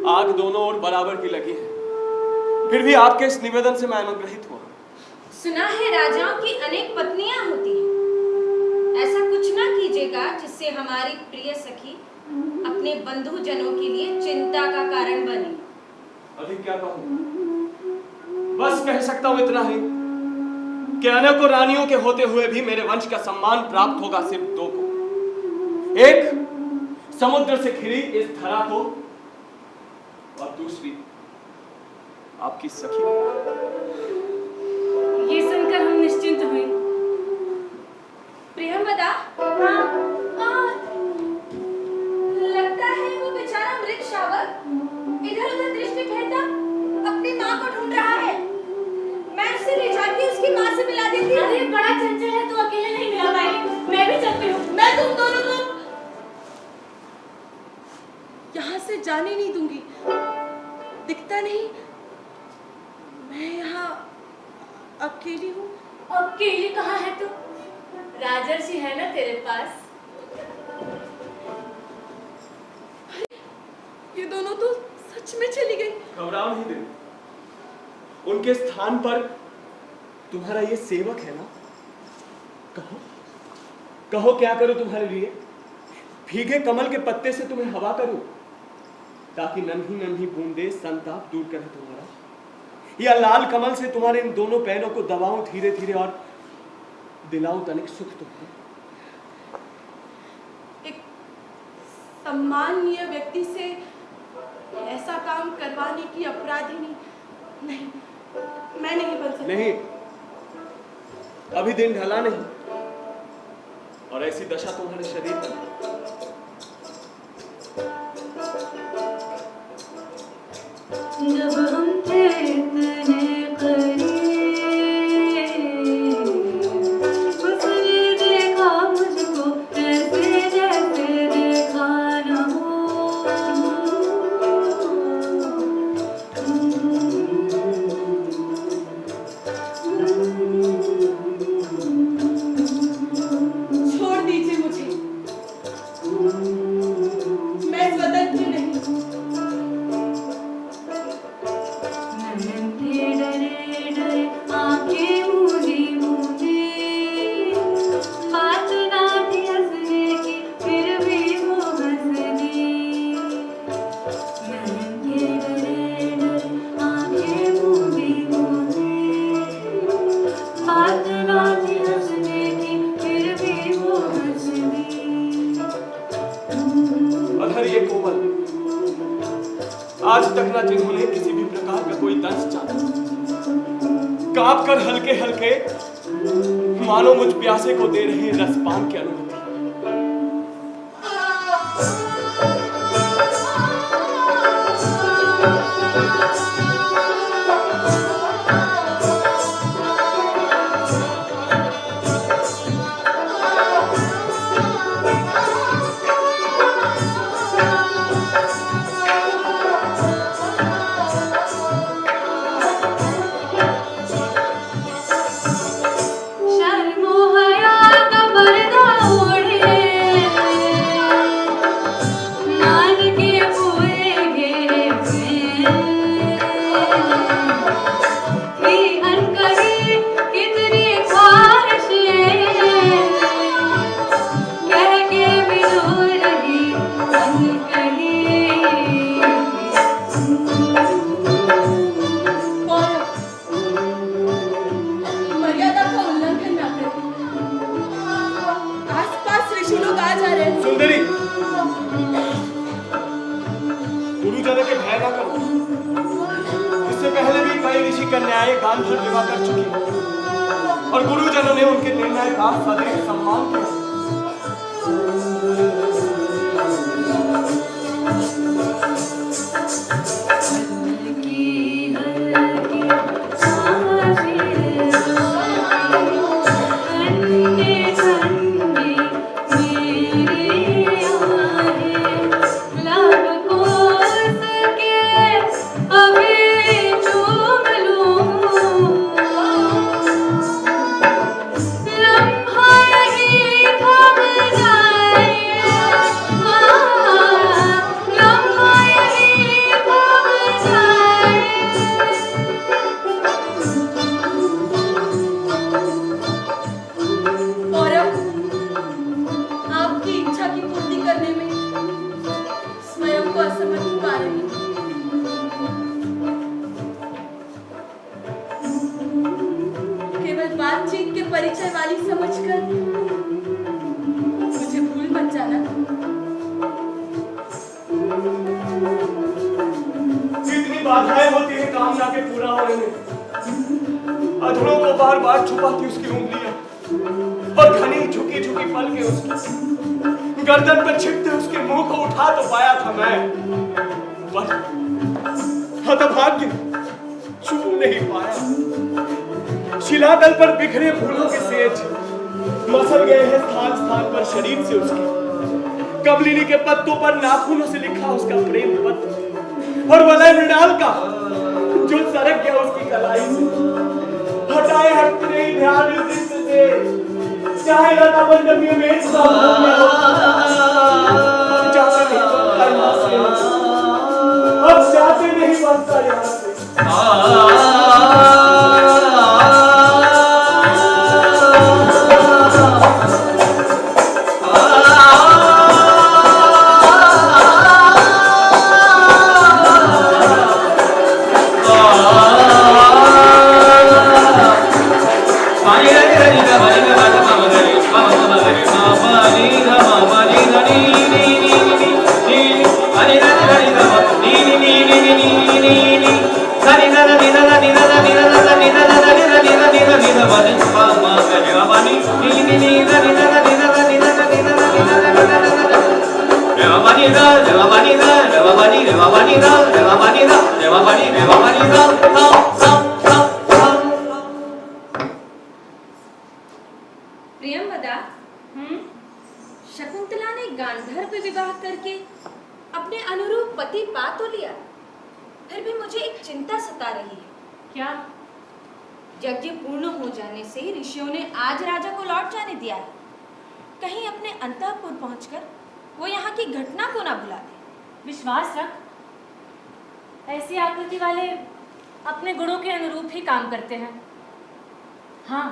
आग दोनों ओर बराबर की लगी है, फिर भी आपके इस निवेदन से मैं अनुग्रहित हुआ। सुना है राजाओं की अनेक पत्नियां होती हैं। ऐसा कुछ ना कीजिएगा जिससे हमारी प्रिय सखी अपने बंधु जनों के लिए चिंता का कारण बने। अधिक क्या कहूं? बस कह सकता हूं इतना ही कि अनेकों रानियों के होते हुए भी मेरे वंश का सम्मान प्राप्त होगा सिर्फ दो को। एक, समुद्र से घिरी इस धरा को, और दूसरी आपकी सखी। ये सुनकर हम निश्चिंत हुए। से जाने नहीं दूंगी। दिखता नहीं मैं यहाँ अकेली हूँ। अकेली कहाँ है तू? राजर्षि है ना तेरे पास। ये दोनों तो सच में चली गई। घबराओ नहीं दे, उनके स्थान पर तुम्हारा ये सेवक है ना। कहो कहो क्या करूं तुम्हारे लिए? भीगे कमल के पत्ते से तुम्हें हवा करूं ताकि नन्ही नन्ही बूंदे संताप दूर करे तुम्हारा, या लाल कमल से तुम्हारे इन दोनों पैरों को दबाऊं धीरे धीरे और दिलाऊं तनिक सुख तुमको। एक सम्माननीय व्यक्ति से ऐसा काम करवाने की अपराधिनी नहीं, मैं नहीं बन सकती। नहीं, अभी दिन ढला नहीं और ऐसी दशा तुम्हारे शरीर पर। जब हम थे इतने करीब, उसने देखा मुझको ऐसे जैसे देखा न हो। छोड़ दीजिए मुझे, मैं स्वतंत्र नहीं। डरे डरे आंखें मूंदी मूंदी, बात ना थी हंसने की फिर भी वो हंस दी। डरे डरे आंखें मूंदी मूंदी, बात ना थी हंसने की फिर भी वो हंस दी। अधर ये कोमल, आज तक ना जिन्होंने किसी भी प्रकार का कोई दंश जाना, कांप कर हल्के हल्के मानो मुझ प्यासे को दे रहे रसपान की अनुभूति। शर्मो हया का पर्दा ओढ़े, मान के पूरे घेरे में थी अनकही कितनी ख्वाहिशें, कह के भी रो रही अनकही। मर्यादा का उल्लंघन ना करें। आसपास ऋषि लोग आ जा रहे हैं। सुंदरी, गुरुजनों के भय ना करो। इससे पहले भी कई ऋषि कन्याएं गांधर विवाह कर चुकी हैं और गुरुजनों ने उनके निर्णय का सदैव सम्मान किया। हल्की हल्की सांसें ठंडी ठंडी मेरी यादें, लब कोस के अभी चूम लूं, लम्हा ही थम जाए, लम्हा ही थम जाए। गौरव, आपकी इच्छा की पूर्ति करने में स्वयं को असमर्थ पा रही हूँ। केवल बातचीत के परिचय वाली समझकर मुझे भूल मत जाना। कितनी बाधाएं होती है कामना के पूरा होने में। अधरों को बार बार छुपाती उसकी उंगलियां और घनी झुकी झुकी पलकें उसकी, गर्दन पर छिपते उसके मुंह को उठा तो पाया था मैं, पर हतभाग्य छू नहीं पाया। शिलादल पर बिखरे फूलों के सेज मसल गए हैं स्थान स्थान पर शरीर से उसके, कमलिनी के पत्तों पर नाखूनों से लिखा उसका प्रेम पत्र और वलय मृणाल का जो सरक गया उसकी कलाई से। हटाए हटते ही ध्यान दृष्टि से चाहे लता मंडपी में सब हो गया अब जाते नहीं बनता यहाँ से, अब जाते नहीं बनता यहाँ से। प्रियंवदा, शकुंतला ने गांधर्व विवाह करके अपने अनुरूप पति पा तो लिया, फिर भी मुझे एक चिंता सता रही है। क्या? यज्ञ पूर्ण हो जाने से ऋषियों ने आज राजा को लौट जाने दिया है। कहीं अपने अंतःपुर पहुंचकर वो यहाँ की घटना को ना भुला दे। विश्वास रख, ऐसी आकृति वाले अपने गुणों के अनुरूप ही काम करते हैं। हाँ,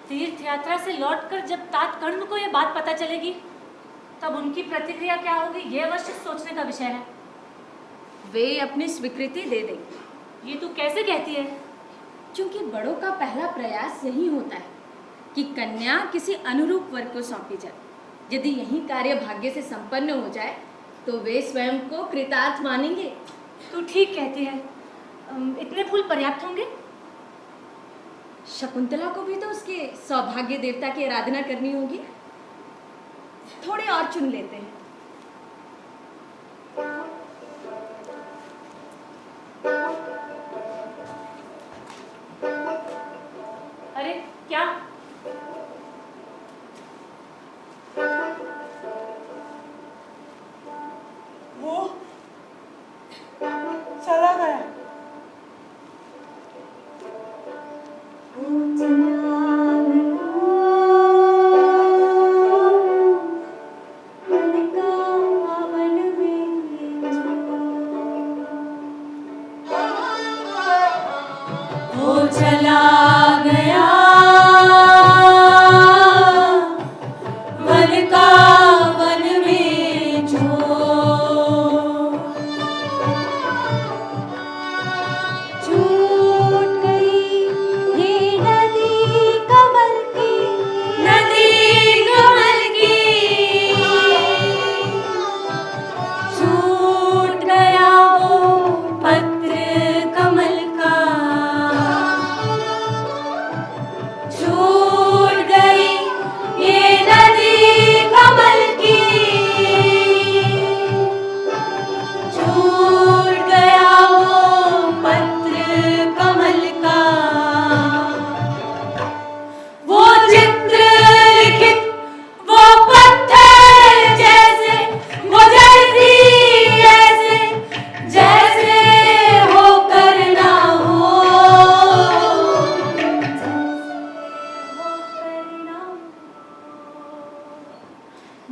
तीर्थ यात्रा से लौटकर जब तात कर्ण को यह बात पता चलेगी तब उनकी प्रतिक्रिया क्या होगी, यह अवश्य सोचने का विषय है। वे अपनी स्वीकृति दे देंगे। ये तू कैसे कहती है? क्योंकि बड़ों का पहला प्रयास यही होता है कि कन्या किसी अनुरूप वर को सौंपी जाए। यदि यही कार्य भाग्य से संपन्न हो जाए तो वे स्वयं को कृतार्थ मानेंगे। तू ठीक कहती है। इतने फूल पर्याप्त होंगे? शकुंतला को भी तो उसके सौभाग्य देवता की आराधना करनी होगी। थोड़े और चुन लेते हैं। अरे क्या? वो चला गया। वो चला गया वन का वन में जो, छूट गई ये नदी कमल की, नदी कमल की, छूट गया वो पत्र कमल का, छूट गई ये नदी कमल की, छूट गया वो पत्र कमल का। वो चित्र लिखित वो पत्थर जैसे, वो जैसी ऐसे जैसे होकर ना हो,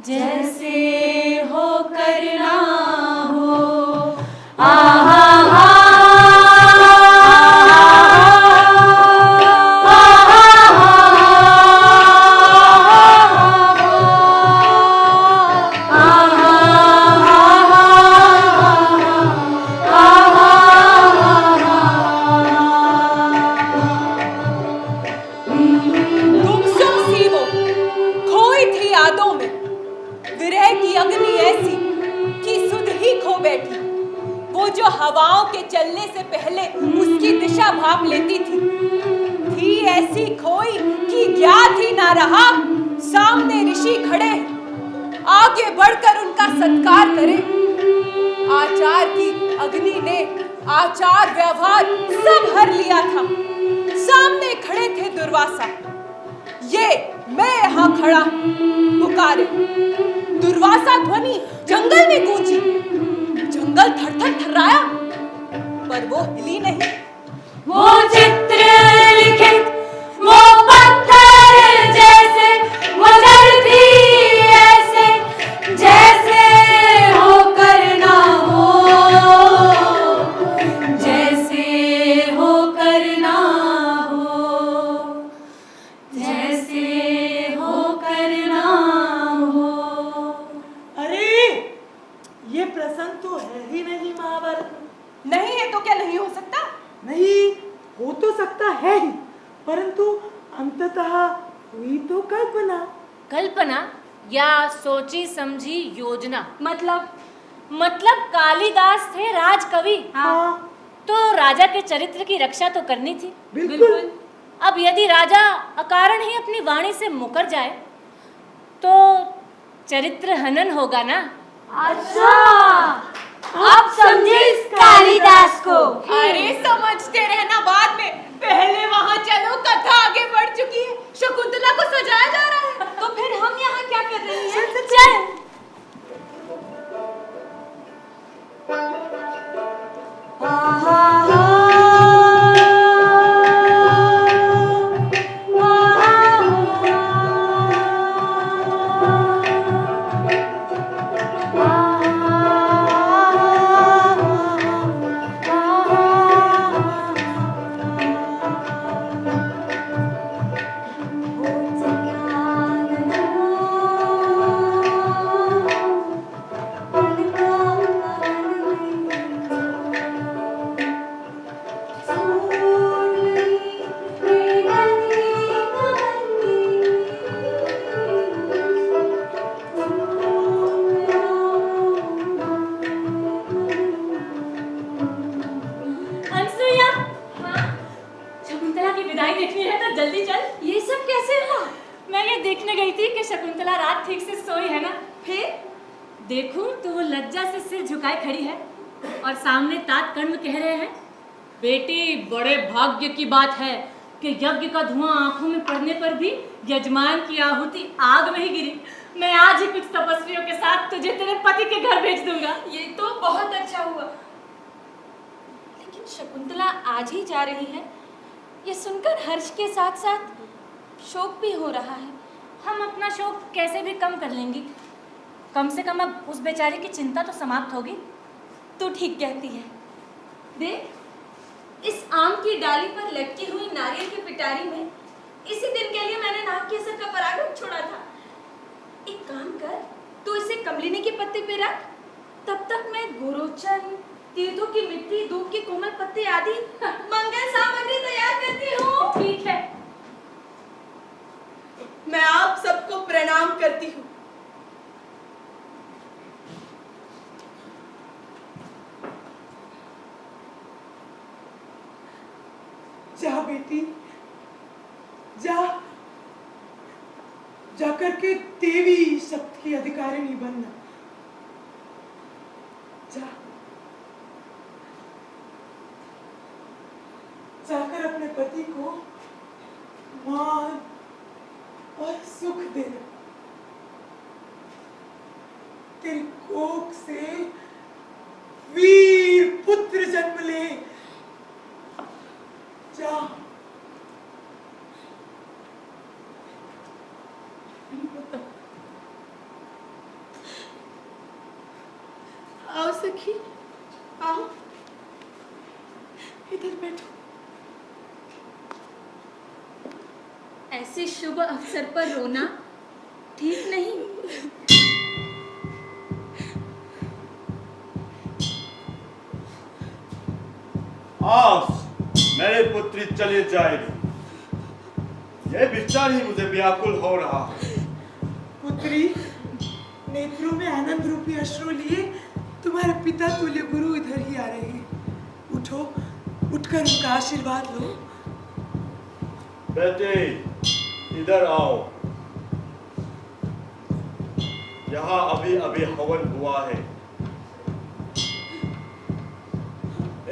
जैसे होकर ना हो। आहा गुमसुम सी वो खोई थी यादों में, विरह की अग्नि ऐसी कि सुध ही खो बैठी। वो जो हवाओं के चलने से पहले उसकी दिशा भाप लेती थी ऐसी खोई कि ज्ञात ही ना रहा। सामने ऋषि खड़े, आगे बढ़कर उनका सत्कार करें। आचार की अग्नि ने आचार व्यवहार सब हर लिया था। सामने खड़े थे दुर्वासा, ये मैं यहाँ खड़ा पुकारे। दुर्वासा ध्वनि जंगल में गूंजी। जंगल थर-थर थर्राया, पर वो हिली नहीं। वो चित्र लिखित, वो पत्थर जैसे, वो धरती ऐसे, जैसे होकर ना हो, जैसे होकर ना हो, जैसे होकर ना हो। अरे ये प्रसंग तो है ही नहीं महाभारत में। नहीं है तो क्या नहीं हो सकता? नहीं हो तो सकता है ही, परंतु अंततः हुई तो कल्पना। कल्पना या सोची समझी योजना। मतलब कालिदास थे राजकवि। हाँ तो राजा के चरित्र की रक्षा तो करनी थी। बिल्कुल। अब यदि राजा अकारण ही अपनी वाणी से मुकर जाए तो चरित्र हनन होगा ना। अच्छा, आप समझे इस कालिदास को। अरे समझते रहना बाद में, पहले वहाँ चलो, कथा आगे बढ़ चुकी है। शकुंतला को सजाया जा रहा है। तो फिर हम यहाँ क्या कर रहे हैं? चल जल्दी चल। ये सब कैसे हुआ? मैं ये देखने गई थी कि शकुंतला रात ठीक से सोई है ना। फिर देखूं तो वो लज्जा से सिर झुकाए खड़ी है और सामने तात कर्ण कह रहे हैं, बेटी बड़े भाग्य की बात है कि यज्ञ का धुआं आंखों में पड़ने पर भी यजमान की आहुति आग में ही गिरी। मैं आज ही कुछ तपस्वियों के साथ तुझे तेरे पति के घर भेज दूंगा। ये तो बहुत अच्छा हुआ, लेकिन शकुंतला आज ही जा रही है, ये सुनकर हर्ष के साथ साथ शोक भी हो रहा है। हम अपना शोक कैसे भी कम कर लेंगी, कम से कम अब उस बेचारी की चिंता तो समाप्त होगी। तू ठीक कहती है। देख, इस आम की डाली पर लटकी हुई नारियल की पिटारी में इसी दिन के लिए मैंने नाग के सर का परागण छोड़ा था। एक काम कर, तू इसे कमलिनी के पत्ते पे रख, तब तक मैं गोरोचन, तीर्थों की मिट्टी, दूब के कोमल पत्ते आदि मंगल सामग्री तैयार करती हूँ। ठीक है। मैं आप सबको प्रणाम करती हूँ। जा बेटी, जा, जाकर के देवी शब्द की अधिकारिणी बनना। जा, जाकर अपने पति को मान और सुख देना। तेरी कोख से वीर पुत्र जन्म ले। जा। आओ सखी, आओ, इधर बैठो। ऐसे शुभ अवसर पर रोना ठीक नहीं। आज मेरे पुत्री चले जाएगी, यह विचार ही मुझे व्याकुल हो रहा है। पुत्री, नेत्रों में आनंद रूपी अश्रु लिए तुम्हारे पिता तुल्य गुरु इधर ही आ रहे हैं। उठो, उठकर उनका आशीर्वाद लो। बेटे, इधर आओ। यहाँ अभी अभी हवन हुआ है,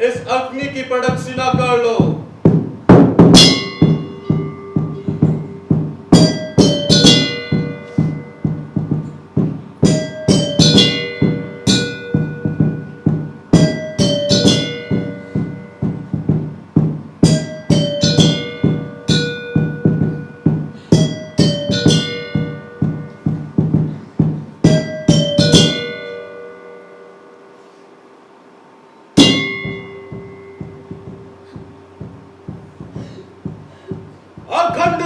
इस अग्नि की प्रदक्षिणा कर लो।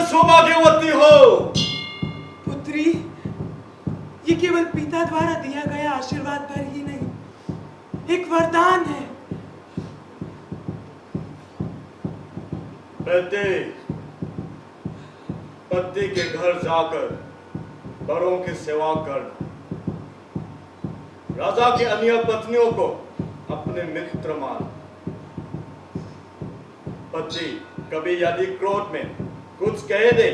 सौभाग्यवती हो। पुत्री, ये केवल पिता द्वारा दिया गया आशीर्वाद भर ही नहीं, एक वरदान है। बेटे, पति के घर जाकर बड़ों की सेवा करना, राजा की अन्य पत्नियों को अपने मित्र मान। पति कभी यदि क्रोध में कुछ कह दे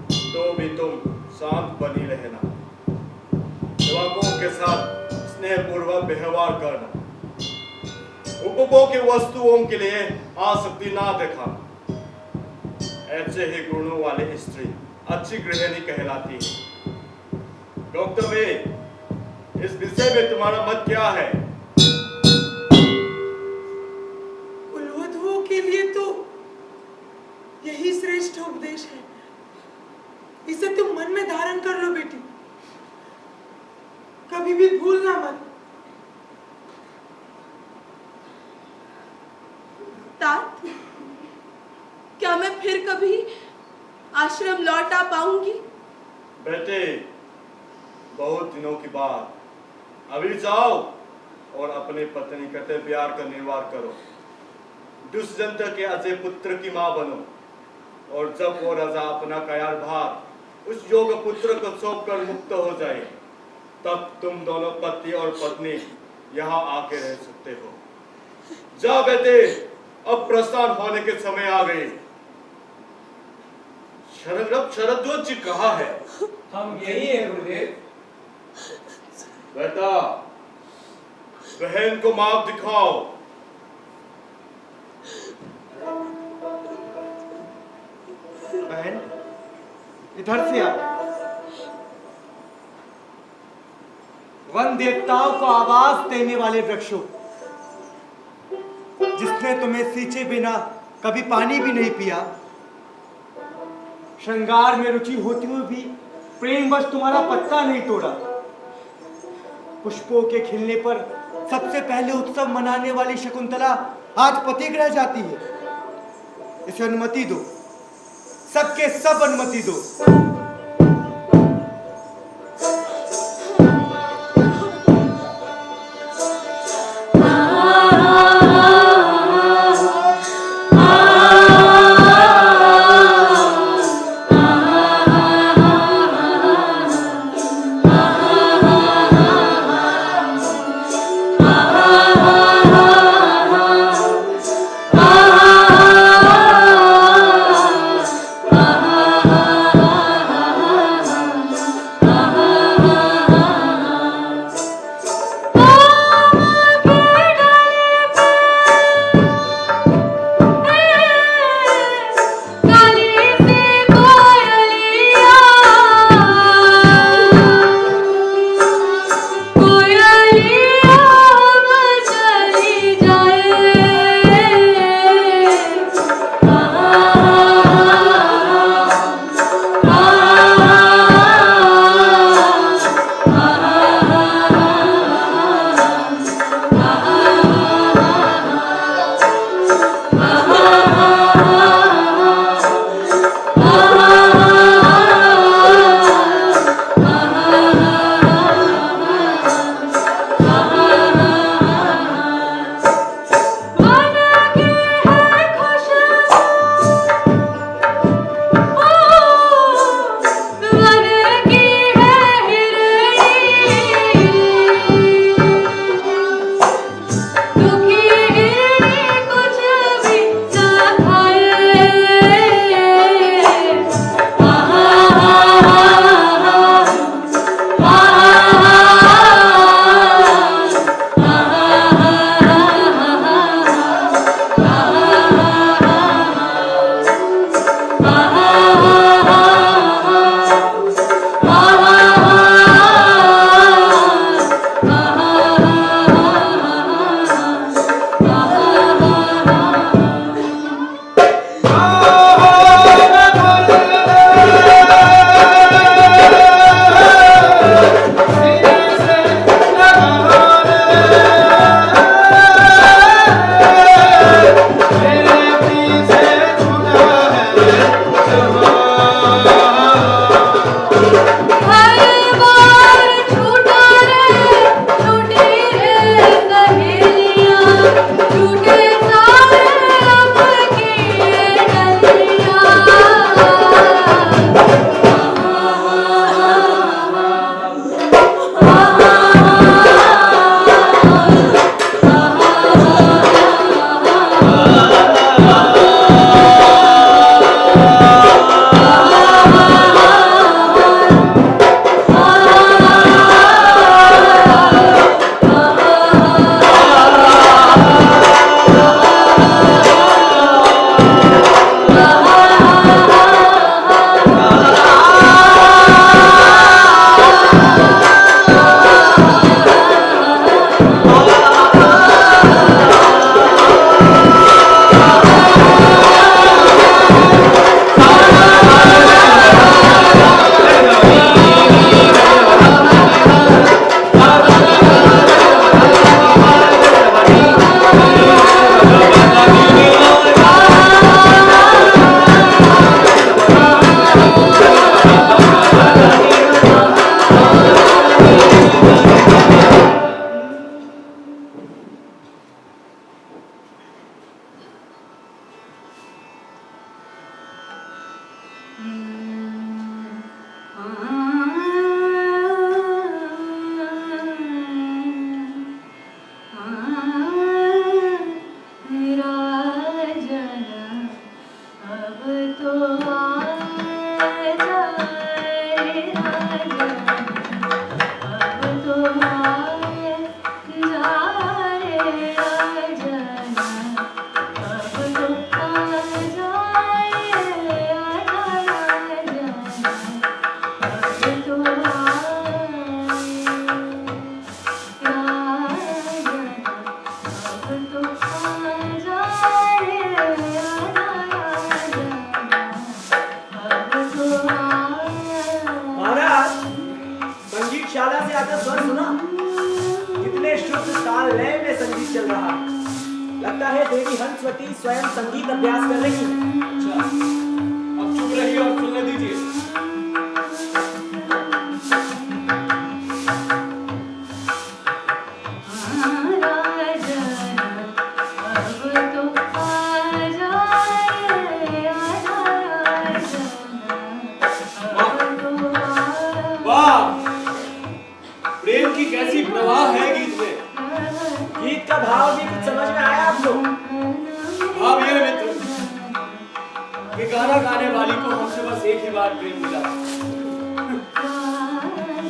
तो भी तुम शांत बनी रहना, सेवकों के साथ स्नेहपूर्वक व्यवहार करना, उपभोग की वस्तुओं के लिए आसक्ति ना दिखाना। ऐसे ही गुणों वाली स्त्री अच्छी गृहिणी कहलाती है। डॉक्टर वे, इस विषय में तुम्हारा मत क्या है? कुलवधुओं के लिए तो यही श्रेष्ठ उपदेश है। इसे तुम मन में धारण कर लो बेटी, कभी भी भूलना मत। तात, क्या मैं फिर कभी आश्रम लौट आ पाऊंगी? बेटे, बहुत दिनों की बात, अभी जाओ और अपने पत्नी कते प्यार का निर्वाह करो। दुष्यंत के अजय पुत्र की मां बनो, और जब वो राजा अपना कायाभार उस योग पुत्र को सौंपकर मुक्त हो जाए, तब तुम दोनों पति और पत्नी यहाँ आके रह सकते हो। जा बेटे, अब प्रस्थान होने के समय आ गए। शरद्वत जी कहाँ है? हम यही है गुरुदेव। बेटा, बहन को माप दिखाओ। बहन, इधर से आ। वन देवताओं को आवाज देने वाले वृक्षों, जिसने तुम्हें सींचे बिना कभी पानी भी नहीं पिया, श्रृंगार में रुचि होती हुई भी प्रेमवश तुम्हारा पत्ता नहीं तोड़ा, पुष्पों के खिलने पर सबसे पहले उत्सव मनाने वाली शकुंतला आज पथिक रह जाती है। इसे अनुमति दो, सबके सब अनुमति दो। लगता है देवी हंसवती स्वयं संगीत अभ्यास कर रही है। अच्छा, अब चुप रहिए और सुनने दीजिए। प्रेम की कैसी प्रवाह है गीत में। गीत का भाव भी कुछ समझ में आया आपको? भाव ये है मित्र कि गाना गाने वाली को हमसे बस एक ही बार प्रेम मिला।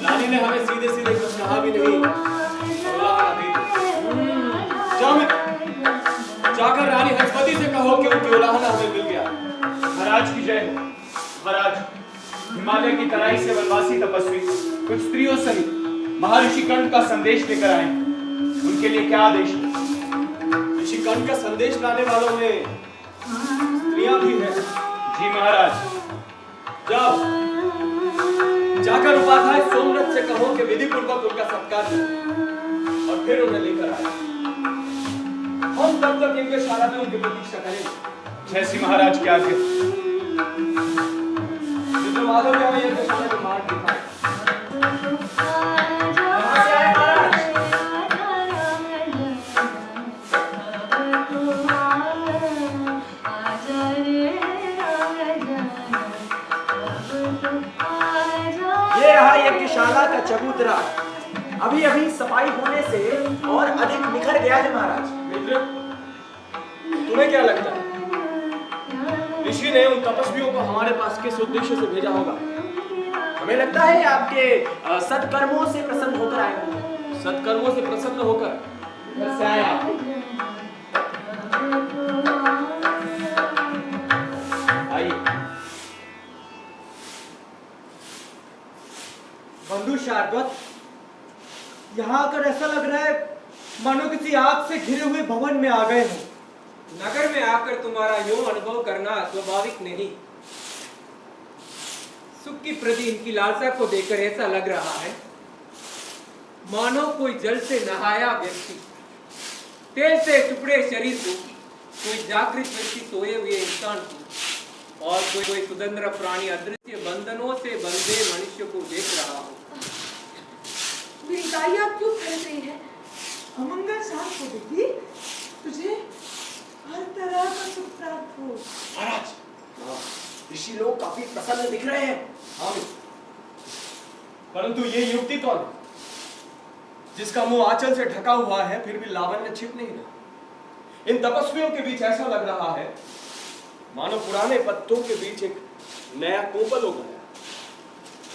रानी ने हमें सीधे सीधे कुछ कहा भी नहीं, उलाहना दी। जाओ मित्र, जाकर रानी हंसवती से कहो कि उनकी उलाहना हमें मिल गया। महाराज की जय हो। महाराज, हिमालय की तराई से वनवासी तपस्वी कुछ स्त्रियों सहित महर्षि कर्ण का संदेश लेकर आए। उनके लिए क्या आदेश है? ऋषि कर्ण का संदेश लाने वालों में स्त्रियां भी हैं। जी महाराज। जाओ, जाकर उपाध्याय सोमरथ से कहो कि विधि पूर्वक उनका सत्कार करें और फिर उन्हें लेकर आए। हम तब तक इनके शाला में उनकी प्रतीक्षा करेंगे। जैसी महाराज की आज्ञा। मित्र माधव ने हमें यह दिखाने को मार्ग दिखाया। कहाँ से आए महाराज? ये रहा यज्ञशाला का चबूतरा। अभी अभी सफाई होने से और अधिक निखर गया है महाराज। मित्र, तुम्हें क्या लगता है ऋषि ने उन तपस्वियों को हमारे पास किस उद्देश्य से भेजा होगा? हमें लगता है आपके सत्कर्मों से प्रसन्न होकर आए होंगे। सत्कर्मों से प्रसन्न होकर घर से आए आप। आइए। बंधु शार्वत, यहाँ आकर ऐसा लग रहा है मानो किसी आग से घिरे हुए भवन में आ गए हो। नगर में आकर तुम्हारा यूं अनुभव करना स्वाभाविक नहीं। सुख की प्रति इनकी लालसा को देखकर ऐसा लग रहा है मानो कोई जल से नहाया व्यक्ति, तेल से टुकड़े शरीर को, कोई जागृत व्यक्ति सोए हुए इंसान को, और कोई सुदंद्र प्राणी अदृश्य बंधनों से बंधे मनुष्य को देख रहा हो। मेरी गाय आप क्यों खरीद रही है? अमंगल शांत हो बेटी, तुझे हर तरह का सुख प्राप्त हो। महाराज, ऋषि लोग काफी प्रसन्न दिख रहे हैं। हाँ, परंतु ये युवती कौन है जिसका मुंह आंचल से ढका हुआ है फिर भी लावण्य छिप नहीं रहा? इन तपस्वियों के बीच ऐसा लग रहा है मानो पुराने पत्तों के बीच एक नया कोपल हो गया।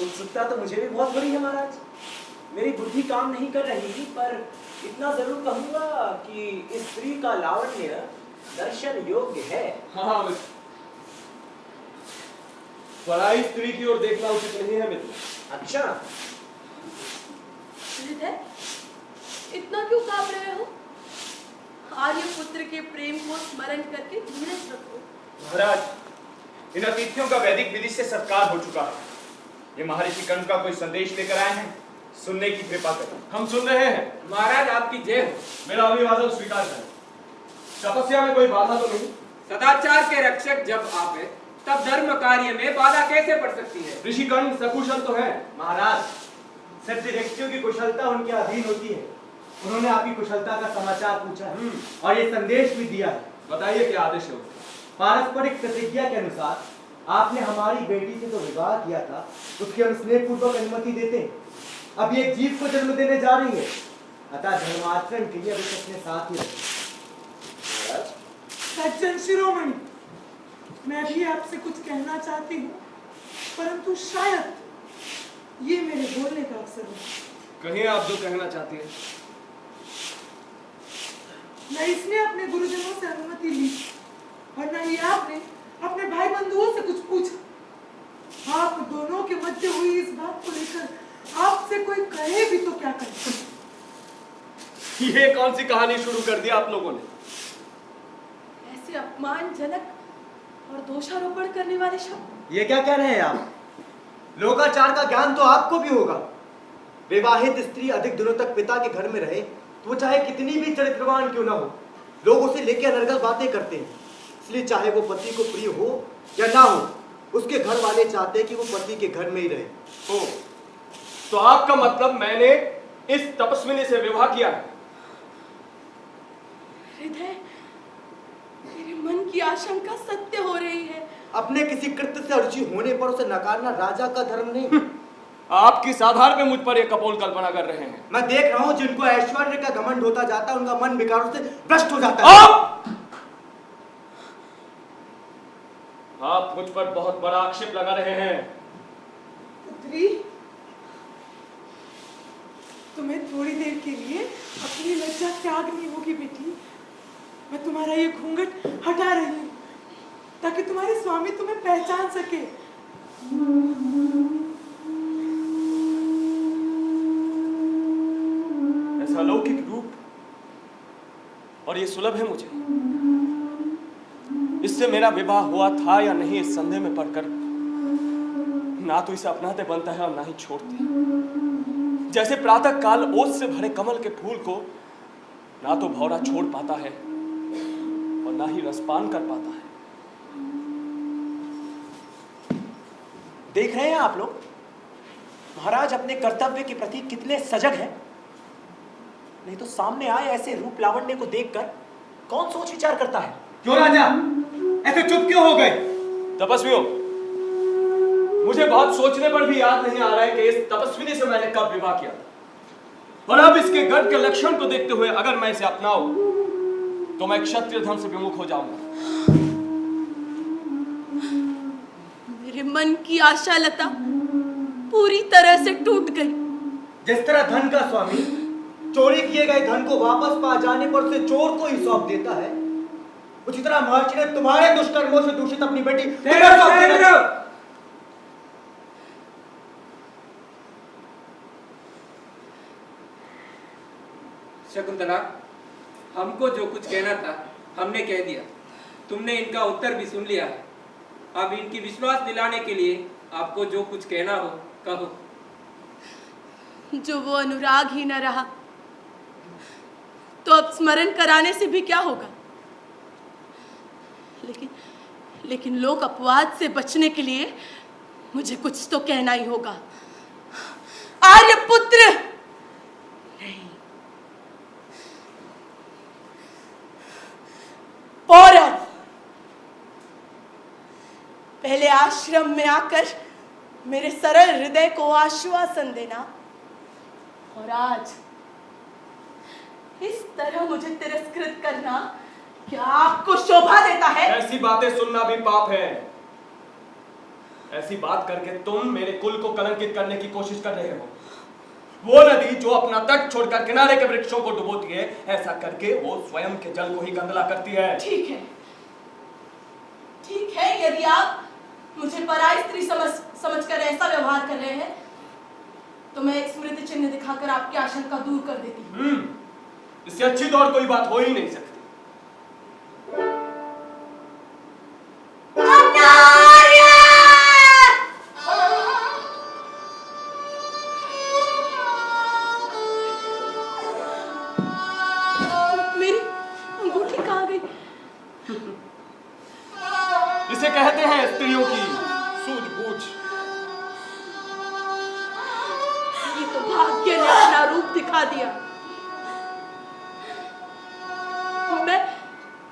उत्सुकता तो मुझे भी बहुत बड़ी है महाराज। मेरी बुद्धि काम नहीं कर रही, पर इतना जरूर कहूंगा कि इस स्त्री का लावण्य दर्शन योग्य है। हाँ मित्र, पराई स्त्री की ओर देखना उचित नहीं है मित्र। अच्छा, हृदय, इतना क्यों कांप रहे हो? आर्य पुत्र के प्रेम को स्मरण करके धीरज रखो। महाराज, इन अतिथियों का वैदिक विधि से सत्कार हो चुका है। ये महर्षि कर्ण का कोई संदेश लेकर आए हैं, सुनने की कृपा करें। हम सुन रहे हैं। महाराज आपकी जय हो। मेरा अभिवादन स्वीकार करें। तपस्या में कोई बाधा तो नहीं? सदाचार के रक्षक जब आवे तब धर्म कार्य में बाधा कैसे पड़ सकती है? ऋषि कर्ण सकुशल तो है। महाराज, सत्य व्यक्तियों की कुशलता उनके अधीन होती है। उन्होंने आपकी कुशलता का समाचार पूछा है और ये संदेश भी दिया है। बताइए क्या आदेश है? पारस्परिक प्रतिज्ञा के अनुसार आपने हमारी बेटी से जो विवाह किया था उसकी हम स्नेह पूर्वक अनुमति देते हैं। अब ये एक जीव को जन्म देने जा रही है, अतः धर्माचरण के लिए अभी अपने साथ ही रखें। सज्जन शिरोमणि, मैं भी आपसे कुछ कहना चाहती हूँ, परंतु शायद ये मेरे बोलने का अवसर हो। कहिए आप जो कहना चाहती हैं। न इसने अपने गुरुजनों से अनुमति ली और न ही आपने अपने भाई बंधुओं से कुछ पूछा। आप दोनों के मध्य हुई इस बात को लेकर आपसे कोई कहे भी तो क्या करे? ये कौन सी कहानी शुरू कर दी आप लोगों ने? ऐसे अपमानजनक और दोषारोपण करने वाले शब्द। ये क्या कह रहे हैं आप? लोकाचार का ज्ञान तो आपको भी होगा। विवाहित स्त्री अधिक दिनों तक पिता के घर में रहे तो वो चाहे कितनी भी चरित्रवान क्यों ना हो, लोग उसे लेके अनर्गल बातें करते हैं। इसलिए चाहे वो पति को प्रिय हो या ना हो, उसके घर वाले चाहते हैं कि वो पति के घर में ही रहे। ओ, तो आपका मतलब मैंने इस तपस्विनी से विवाह किया है? हृदय, मेरे मन की आशंका सत्य हो रही है। अपने किसी कृत्य से अरुचि होने पर उसे नकारना राजा का धर्म नहीं। आप किस आधार पे मुझ पर यह कपोल कल्पना कर रहे हैं? मैं देख रहा हूं जिनको ऐश्वर्य का घमंड होता जाता है, उनका मन विकारों से भ्रष्ट हो जाता है। आप मुझ पर बहुत बड़ा आक्षेप लगा रहे हैं। पुत्री, तुम्हें थोड़ी देर के लिए अपनी लज्जा त्यागनी होगी बेटी। मैं तुम्हारा ये घूंघट हटा रही हूँ ताकि तुम्हारे स्वामी तुम्हें पहचान सके। ऐसा अलौकिक रूप और ये सुलभ है मुझे। इससे मेरा विवाह हुआ था या नहीं इस संदेह में पड़कर ना तो इसे अपनाते बनता है और ना ही छोड़ते। जैसे प्रातः काल ओस से भरे कमल के फूल को ना तो भौरा छोड़ पाता है और ना ही रसपान कर पाता है। देख रहे हैं आप लोग महाराज अपने कर्तव्य के प्रति कितने सजग हैं। नहीं तो सामने आए ऐसे रूप लावण्य को देखकर कौन सोच विचार करता है। क्यों राजा, ऐसे चुप क्यों हो गए? तपस्वियों, मुझे बहुत सोचने पर भी याद नहीं आ रहा है कि इस तपस्विनी से मैंने कब विवाह किया था। और अब इसके गढ़ के लक्षण को देखते हुए अगर मैं इसे अपनाऊं तो मैं क्षत्रिय धर्म से विमुख हो जाऊंगा। मेरे मन की आशा लता पूरी तरह से टूट गई। जिस तरह धन का स्वामी चोरी किए गए धन को वापस पा जाने पर उसे चोर को ही सौंप देता है, उसी तरह महर्षि ने तुम्हारे दुष्कर्मों से दूषित अपनी बेटी तुम्हें सौंप देना। शकुंतला, हमको जो कुछ कहना था हमने कह दिया। तुमने इनका उत्तर भी सुन लिया है। अब इनकी विश्वास दिलाने के लिए आपको जो कुछ कहना हो कहो। जो वो अनुराग ही न रहा तो अब स्मरण कराने से भी क्या होगा। लेकिन लोक अपवाद से बचने के लिए मुझे कुछ तो कहना ही होगा। आर्यपुत्र नहीं, पौरव, पहले आश्रम में आकर मेरे सरल हृदय को आश्वासन देना, और आज इस तरह मुझे तिरस्कृत करना क्या आपको शोभा देता है? ऐसी बातें सुनना भी पाप है। ऐसी बात करके तुम मेरे कुल को कलंकित करने की कोशिश कर रहे हो। वो नदी जो अपना तट छोड़कर किनारे के वृक्षों को डुबोती है, ऐसा करके वो स्वयं के जल को ही गंदला करती है। ठीक है, यदि आप मुझे पराई स्त्री समझकर ऐसा व्यवहार कर रहे हैं तो मैं एक स्मृति चिन्ह दिखाकर आपकी आशंका दूर कर देती हूँ। इससे अच्छी तो और कोई बात हो ही नहीं सकती। मेरी अंगूठी कहाँ गई? इसे कहते हैं स्त्रियों की सूझबूझ। ये तो भाग्य ने अपना रूप दिखा दिया।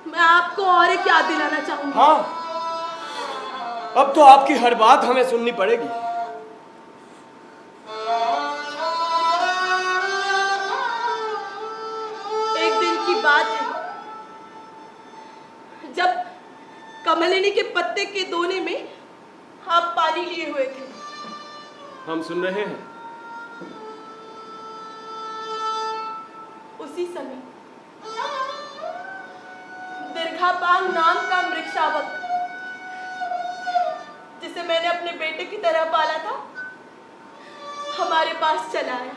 मैं आपको और एक याद दिलाना चाहूंगी। हाँ, अब तो आपकी हर बात हमें सुननी पड़ेगी। एक दिन की बात है जब कमलिनी के पत्ते के दोने में आप पानी लिए हुए थे। हम सुन रहे हैं। उसी समय दीर्घापांग नाम का मृगशावक, जिसे मैंने अपने बेटे की तरह पाला था, हमारे पास चला आया।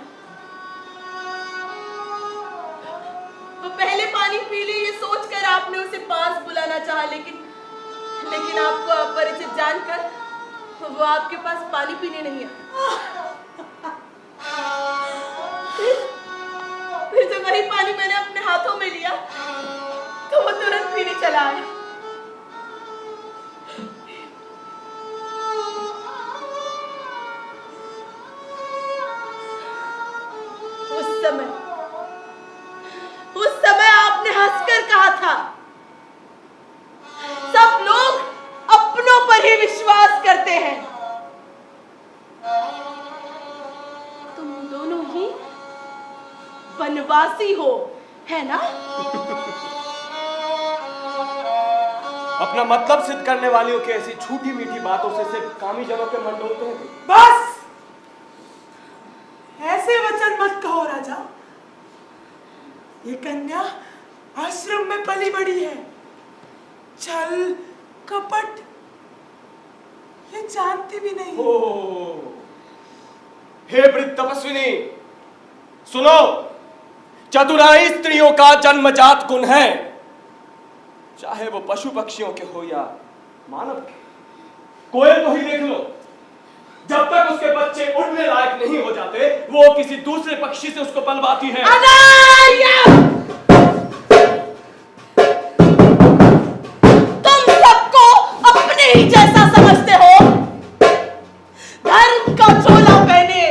वो पहले पानी पी ले ये सोचकर आपने उसे पास बुलाना चाहा, लेकिन आपको अपरिचित जानकर वो आपके पास पानी पीने नहीं आया। फिर जब वही पानी मैंने अपने हाथों में लिया वो तुरंत पीने चला आया। उस समय आपने हंसकर कहा था, सब लोग अपनों पर ही विश्वास करते हैं। तुम दोनों ही वनवासी हो, है ना? अपना मतलब सिद्ध करने वालियों की ऐसी छोटी मीठी बातों से सिर्फ कामी जनों के मन डोलते हैं। बस ऐसे वचन मत कहो राजा। ये कन्या आश्रम में पली बड़ी है, छल कपट ये जानती भी नहीं। हे वृद्ध तपस्विनी, सुनो, चतुराई स्त्रियों का जन्मजात गुण है, चाहे वो पशु पक्षियों के हो या मानव के। कोयल को ही देख लो, जब तक उसके बच्चे उड़ने लायक नहीं हो जाते, वो किसी दूसरे पक्षी से उसको पलवाती है। तुम सबको अपने ही जैसा समझते हो। धर्म का चोला पहने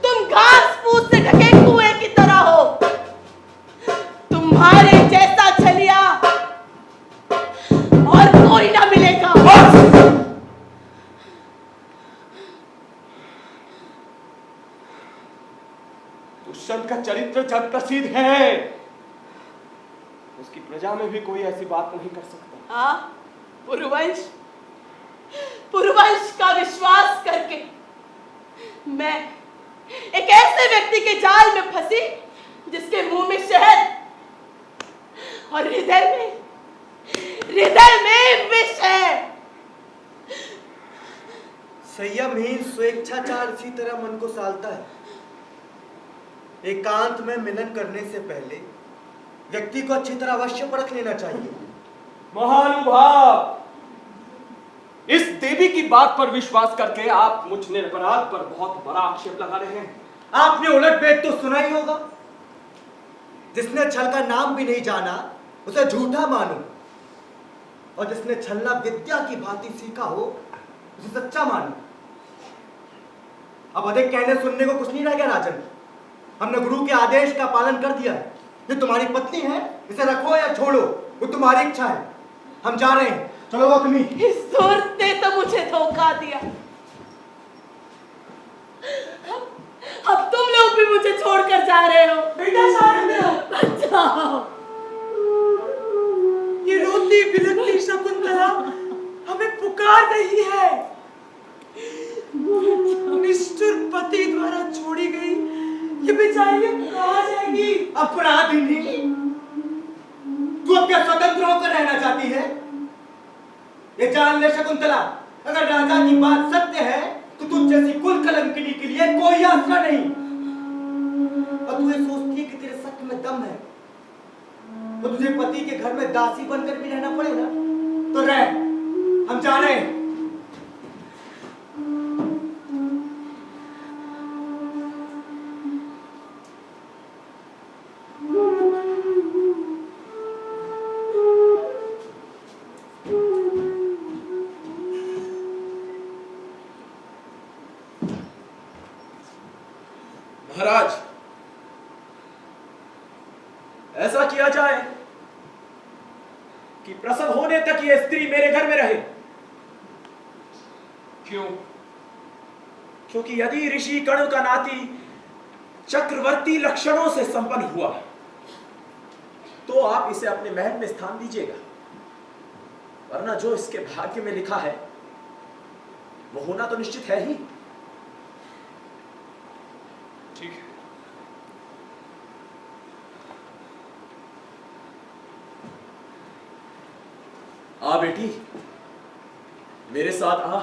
तुम घास फूस से ढके कुएं की तरह हो। तुम्हारे जैसा छलिया और कोई ना मिलेगा। दुष्यंत का चरित्र जग प्रसिद्ध है, उसकी प्रजा में भी कोई ऐसी बात नहीं कर सकता। हाँ, पुरुवंश का विश्वास करके मैं एक ऐसे व्यक्ति के जाल में फंसी जिसके मुंह में शहद और हृदय में विष है। संयमहीन स्वेच्छाचार इसी तरह मन को सालता है। एकांत में मिलन करने से पहले व्यक्ति को अच्छी तरह अवश्य परख लेना चाहिए। महानुभाव, इस देवी की बात पर विश्वास करके आप मुझ निरपराध पर बहुत बड़ा आक्षेप लगा रहे हैं। आपने उलट भेद तो सुना ही होगा। जिसने छल का नाम भी नहीं जाना उसे झूठा मानो, और जिसने छलना विद्या की भांति सीखा हो उसे सच्चा मानो। अब अधिक कहने सुनने को कुछ नहीं रह गया राजन। हमने गुरु के आदेश का पालन कर दिया है। ये तुम्हारी पत्नी है, इसे रखो या छोड़ो वो तुम्हारी इच्छा है। हम जा रहे हैं, चलो वो तुम्ही। इस धूर्त ने तो मुझे धोखा दिया। अब तुम लोग भी मुझे छोड़कर जा रहे हो। बेटा शारदा, बचाओ। ये रोती बिलखती शकुंतला हमें पुकार रही है। निष्ठुर पति द्वारा छोड़ी गई ये बेचारी कहाँ जाएगी? अपराधिनी, तू अब क्या स्वतंत्र होकर रहना चाहती है? ये जान ले शकुंतला, अगर राजा की बात सत्य है तो तुझ जैसी कुल कलंकिनी के लिए कोई आसरा नहीं। और तू ये सोचती है कि तेरे सत्य में दम है तो तुझे पति के घर में दासी बनकर भी रहना पड़ेगा, तो रह। हम जा रहे हैं। महाराज, ऐसा किया जाए कि प्रसव होने तक ये स्त्री मेरे घर में रहे। क्यों? क्योंकि यदि ऋषि कणु का नाती चक्रवर्ती लक्षणों से संपन्न हुआ तो आप इसे अपने महल में स्थान दीजिएगा, वरना जो इसके भाग्य में लिखा है वो होना तो निश्चित है ही। ठीक है। आ बेटी, मेरे साथ आ।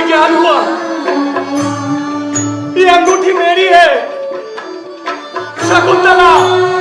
ज्ञान हुआ। ये अंगूठी मेरी है शकुंतला।